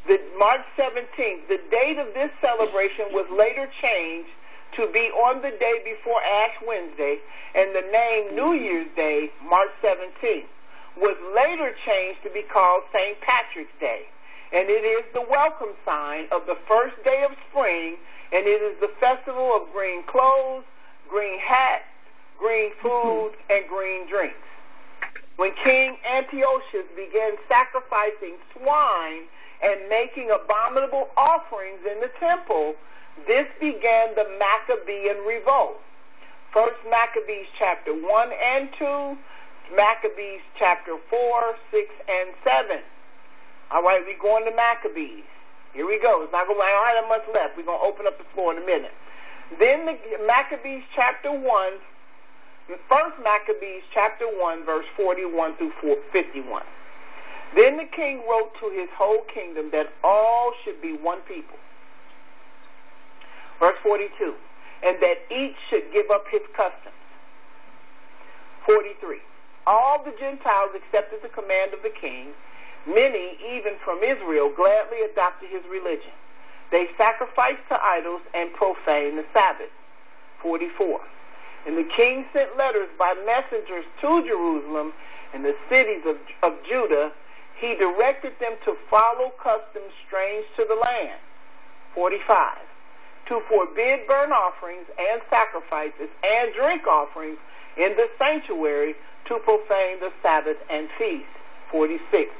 The March 17th, the date of this celebration was later changed to be on the day before Ash Wednesday, and the name New Year's Day, March 17th, was later changed to be called St. Patrick's Day. And it is the welcome sign of the first day of spring, and it is the festival of green clothes, green hats, green food, and green drinks. When King Antiochus began sacrificing swine and making abominable offerings in the temple, this began the Maccabean revolt. First Maccabees chapter 1 and 2, Maccabees chapter 4, 6, and 7. All right, we're going to Maccabees. Here we go. It's not going to be all that much left. We're going to open up the floor in a minute. Then the Maccabees chapter 1, First Maccabees chapter 1, verse 41 through 51. Then the king wrote to his whole kingdom that all should be one people. Verse 42. And that each should give up his customs. 43. All the Gentiles accepted the command of the king. Many, even from Israel, gladly adopted his religion. They sacrificed to idols and profaned the Sabbath. 44. And the king sent letters by messengers to Jerusalem and the cities of Judah. He directed them to follow customs strange to the land. 45. To forbid burnt offerings and sacrifices and drink offerings in the sanctuary, to profane the Sabbath and feast. 46.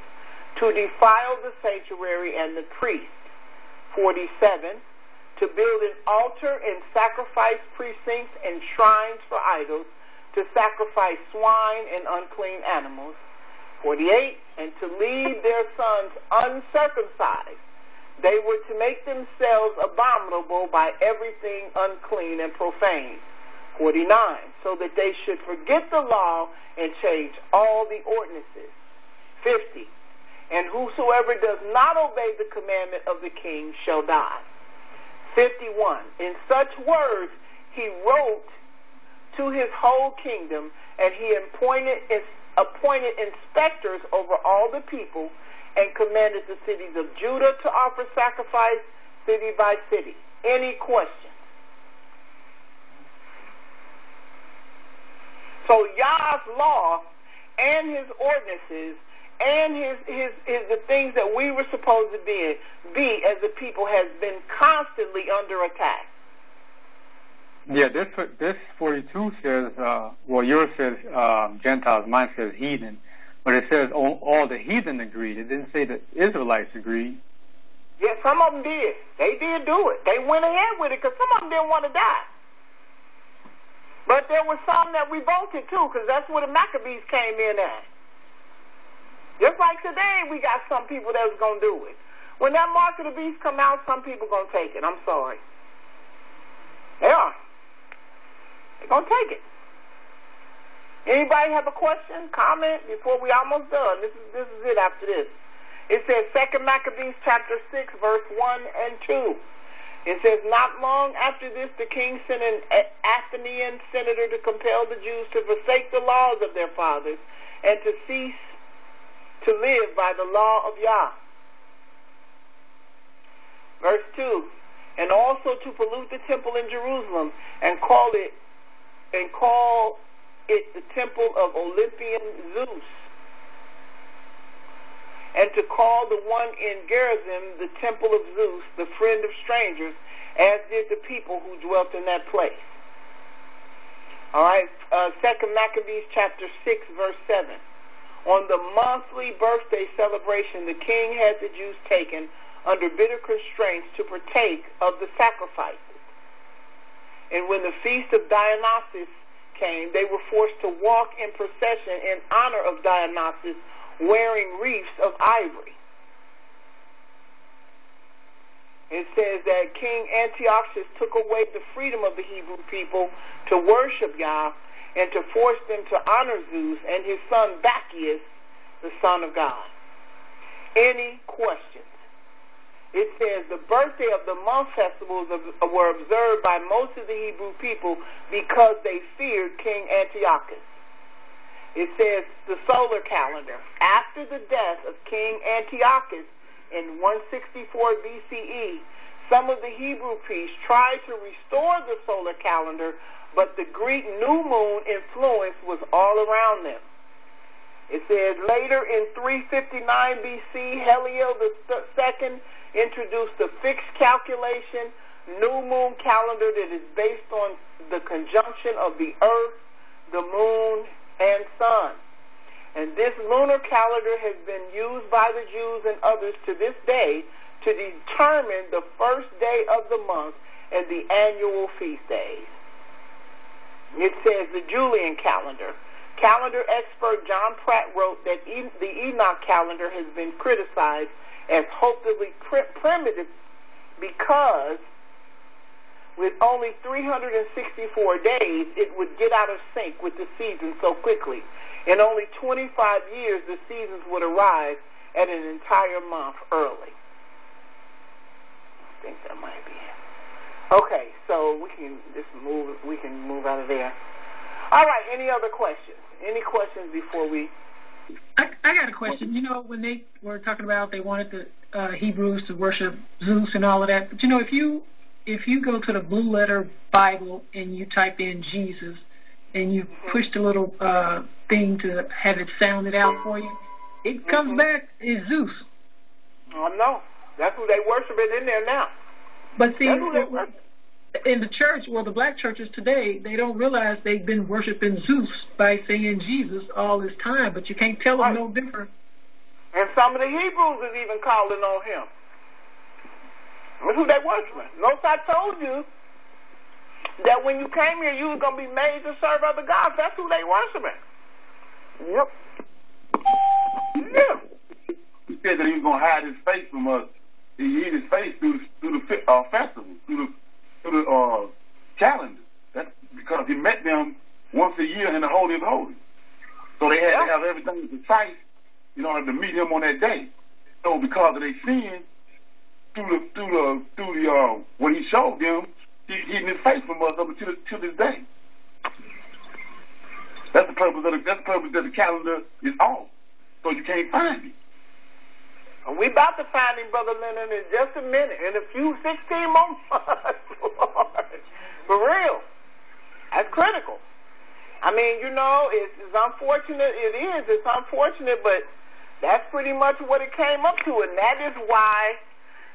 To defile the sanctuary and the priest. 47. To build an altar and sacrifice precincts and shrines for idols, to sacrifice swine and unclean animals. 48. And to lead their sons uncircumcised. They were to make themselves abominable by everything unclean and profane. 49. So that they should forget the law and change all the ordinances. 50. And whosoever does not obey the commandment of the king shall die. 51. In such words he wrote to his whole kingdom, and he appointed inspectors over all the people, and commanded the cities of Judah to offer sacrifice city by city. Any questions? So Yah's law and his ordinances and his the things that we were supposed to be as a people has been constantly under attack. Yeah, this 42 says, well, yours says Gentiles, mine says heathen, but it says all the heathen agreed. It didn't say the Israelites agreed. Yeah, some of them did. They did do it. They went ahead with it because some of them didn't want to die. But there were some that revolted too, because that's where the Maccabees came in at. Just like today, we got some people that's going to do it. When that Mark of the Beast come out, some people going to take it. I'm sorry. They are. They're going to take it. Anybody have a question, comment before we almost done? This is it after this. It says 2 Maccabees chapter 6, verse 1 and 2. It says, not long after this, the king sent an Athenian senator to compel the Jews to forsake the laws of their fathers and to cease to live by the law of Yah. Verse 2, and also to pollute the temple in Jerusalem and call it the temple of Olympian Zeus, and to call the one in Gerizim the temple of Zeus, the friend of strangers, as did the people who dwelt in that place. All right, 2 Maccabees chapter 6, verse 7. On the monthly birthday celebration, the king had the Jews taken under bitter constraints to partake of the sacrifices. And when the feast of Dionysus came, they were forced to walk in procession in honor of Dionysus, wearing wreaths of ivory. It says that King Antiochus took away the freedom of the Hebrew people to worship Yah and to force them to honor Zeus and his son Bacchus, the son of God. Any questions? It says the birthday of the month festivals were observed by most of the Hebrew people because they feared King Antiochus. It says the solar calendar. After the death of King Antiochus in 164 BCE, some of the Hebrew priests tried to restore the solar calendar, but the Greek new moon influence was all around them. It says later in 359 BC, Heliel II introduced the fixed calculation new moon calendar that is based on the conjunction of the earth, the moon, and sun. And this lunar calendar has been used by the Jews and others to this day to determine the first day of the month and the annual feast days. It says the Julian calendar. Calendar expert John Pratt wrote that the Enoch calendar has been criticized as hopelessly primitive because with only 364 days, it would get out of sync with the seasons so quickly. In only 25 years, the seasons would arrive at an entire month early. I think that might be it. Okay, so we can move out of there. All right, any other questions? Any questions before we... I got a question. You know, when they were talking about they wanted the Hebrews to worship Zeus and all of that, but you know, if you go to the Blue Letter Bible and you type in Jesus and you push the little thing to have it sounded out for you, it comes back as Zeus. Oh, no. That's who they worship in there now. But see, in the church, well, the black churches today, they don't realize they've been worshiping Zeus by saying Jesus all this time, but you can't tell them no different. And some of the Hebrews is even calling on him. That's who they worshiping. Notice I told you that when you came here, you was going to be made to serve other gods. That's who they worshiping. Yep. Yeah. He said that he was going to hide his face from us. He hid his face through the festival, through the calendar. That's because he met them once a year in the Holy of Holies. So they had to have everything precise in order to meet him on that day. So because of their sin, through the what he showed them, he hid his face from us up until this day. That's the purpose that the calendar is off, so you can't find it. We about to find him, Brother Leonard, in just a minute, in a few 16 more months. For real. That's critical. I mean, you know, it's unfortunate. It's unfortunate, but that's pretty much what it came up to, and that is why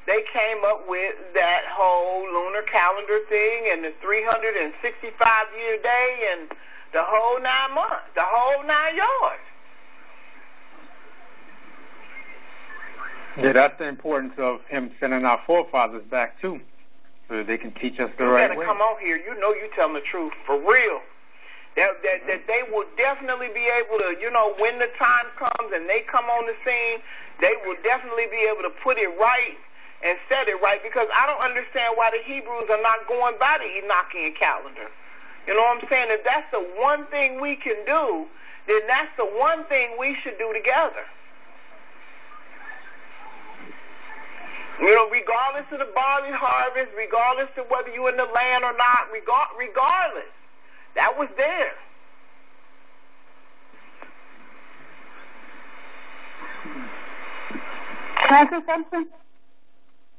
they came up with that whole lunar calendar thing and the 365-year day and the whole 9 months, the whole 9 yards. Yeah, that's the importance of him sending our forefathers back too, so that they can teach us the right way. You gotta come on here. You know you telling the truth for real. That they will definitely be able to, when the time comes and they come on the scene, they will definitely be able to put it right and set it right, because I don't understand why the Hebrews are not going by the Enochian calendar. You know what I'm saying? If that's the one thing we can do, then that's the one thing we should do together. Regardless of the barley harvest, regardless of whether you're in the land or not, regardless, that was there. Can I say something?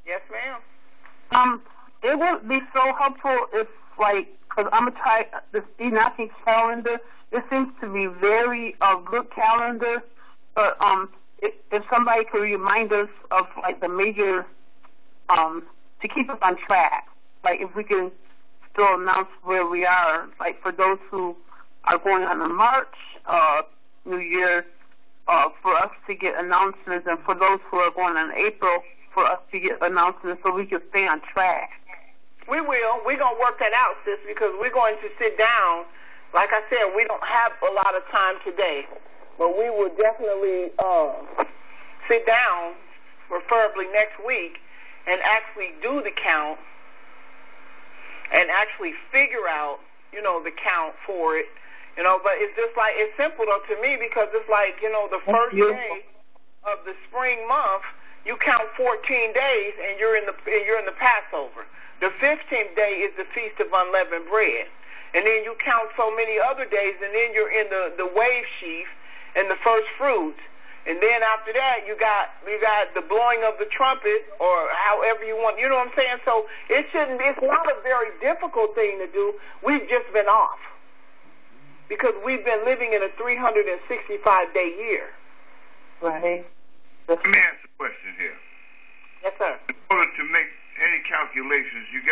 Yes, ma'am. It would be so helpful if, because I'm going to try this Enochian calendar. It seems to be very good calendar, but if somebody could remind us of the major, to keep us on track, if we can still announce where we are, for those who are going on a March, New Year, for us to get announcements, and for those who are going on April, for us to get announcements so we can stay on track. We will. We're going to work that out, sis, because we're going to sit down. Like I said, we don't have a lot of time today, but we will definitely sit down, preferably next week, and actually do the count and actually figure out, the count for it. But it's just it's simple though to me, because it's the first day of the spring month, you count 14 days and you're in the Passover. The 15th day is the Feast of Unleavened Bread. And then you count so many other days, and then you're in the wave sheaf and the first fruits. And then after that, you got the blowing of the trumpet, or however you want. You know what I'm saying? So it's not a very difficult thing to do. We've just been off, because we've been living in a 365-day year. Right. Let me ask a question here. Yes, sir. In order to make any calculations, we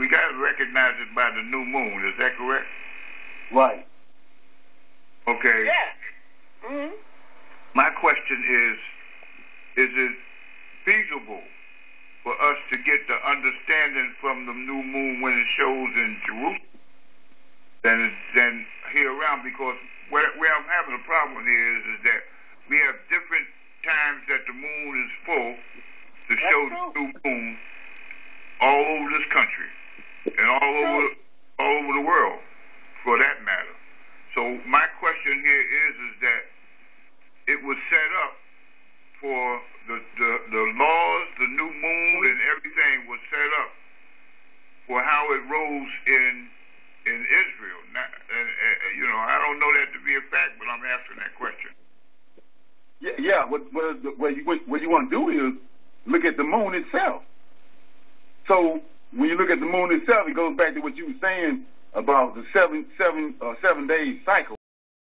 gotta recognize it by the new moon. Is that correct? Right. Okay. Yeah. Mm-hmm. My question is it feasible for us to get the understanding from the new moon when it shows in Jerusalem than here around? Because where I'm having a problem here is that we have different times that the moon is full to show the new moon all over this country and all over the world, for that matter. So my question here is that it was set up for the laws, the new moon, and everything was set up for how it rose in Israel. I don't know that to be a fact, but I'm asking that question. Yeah. What you want to do is look at the moon itself. So when you look at the moon itself, it goes back to what you were saying about the 7 day cycle.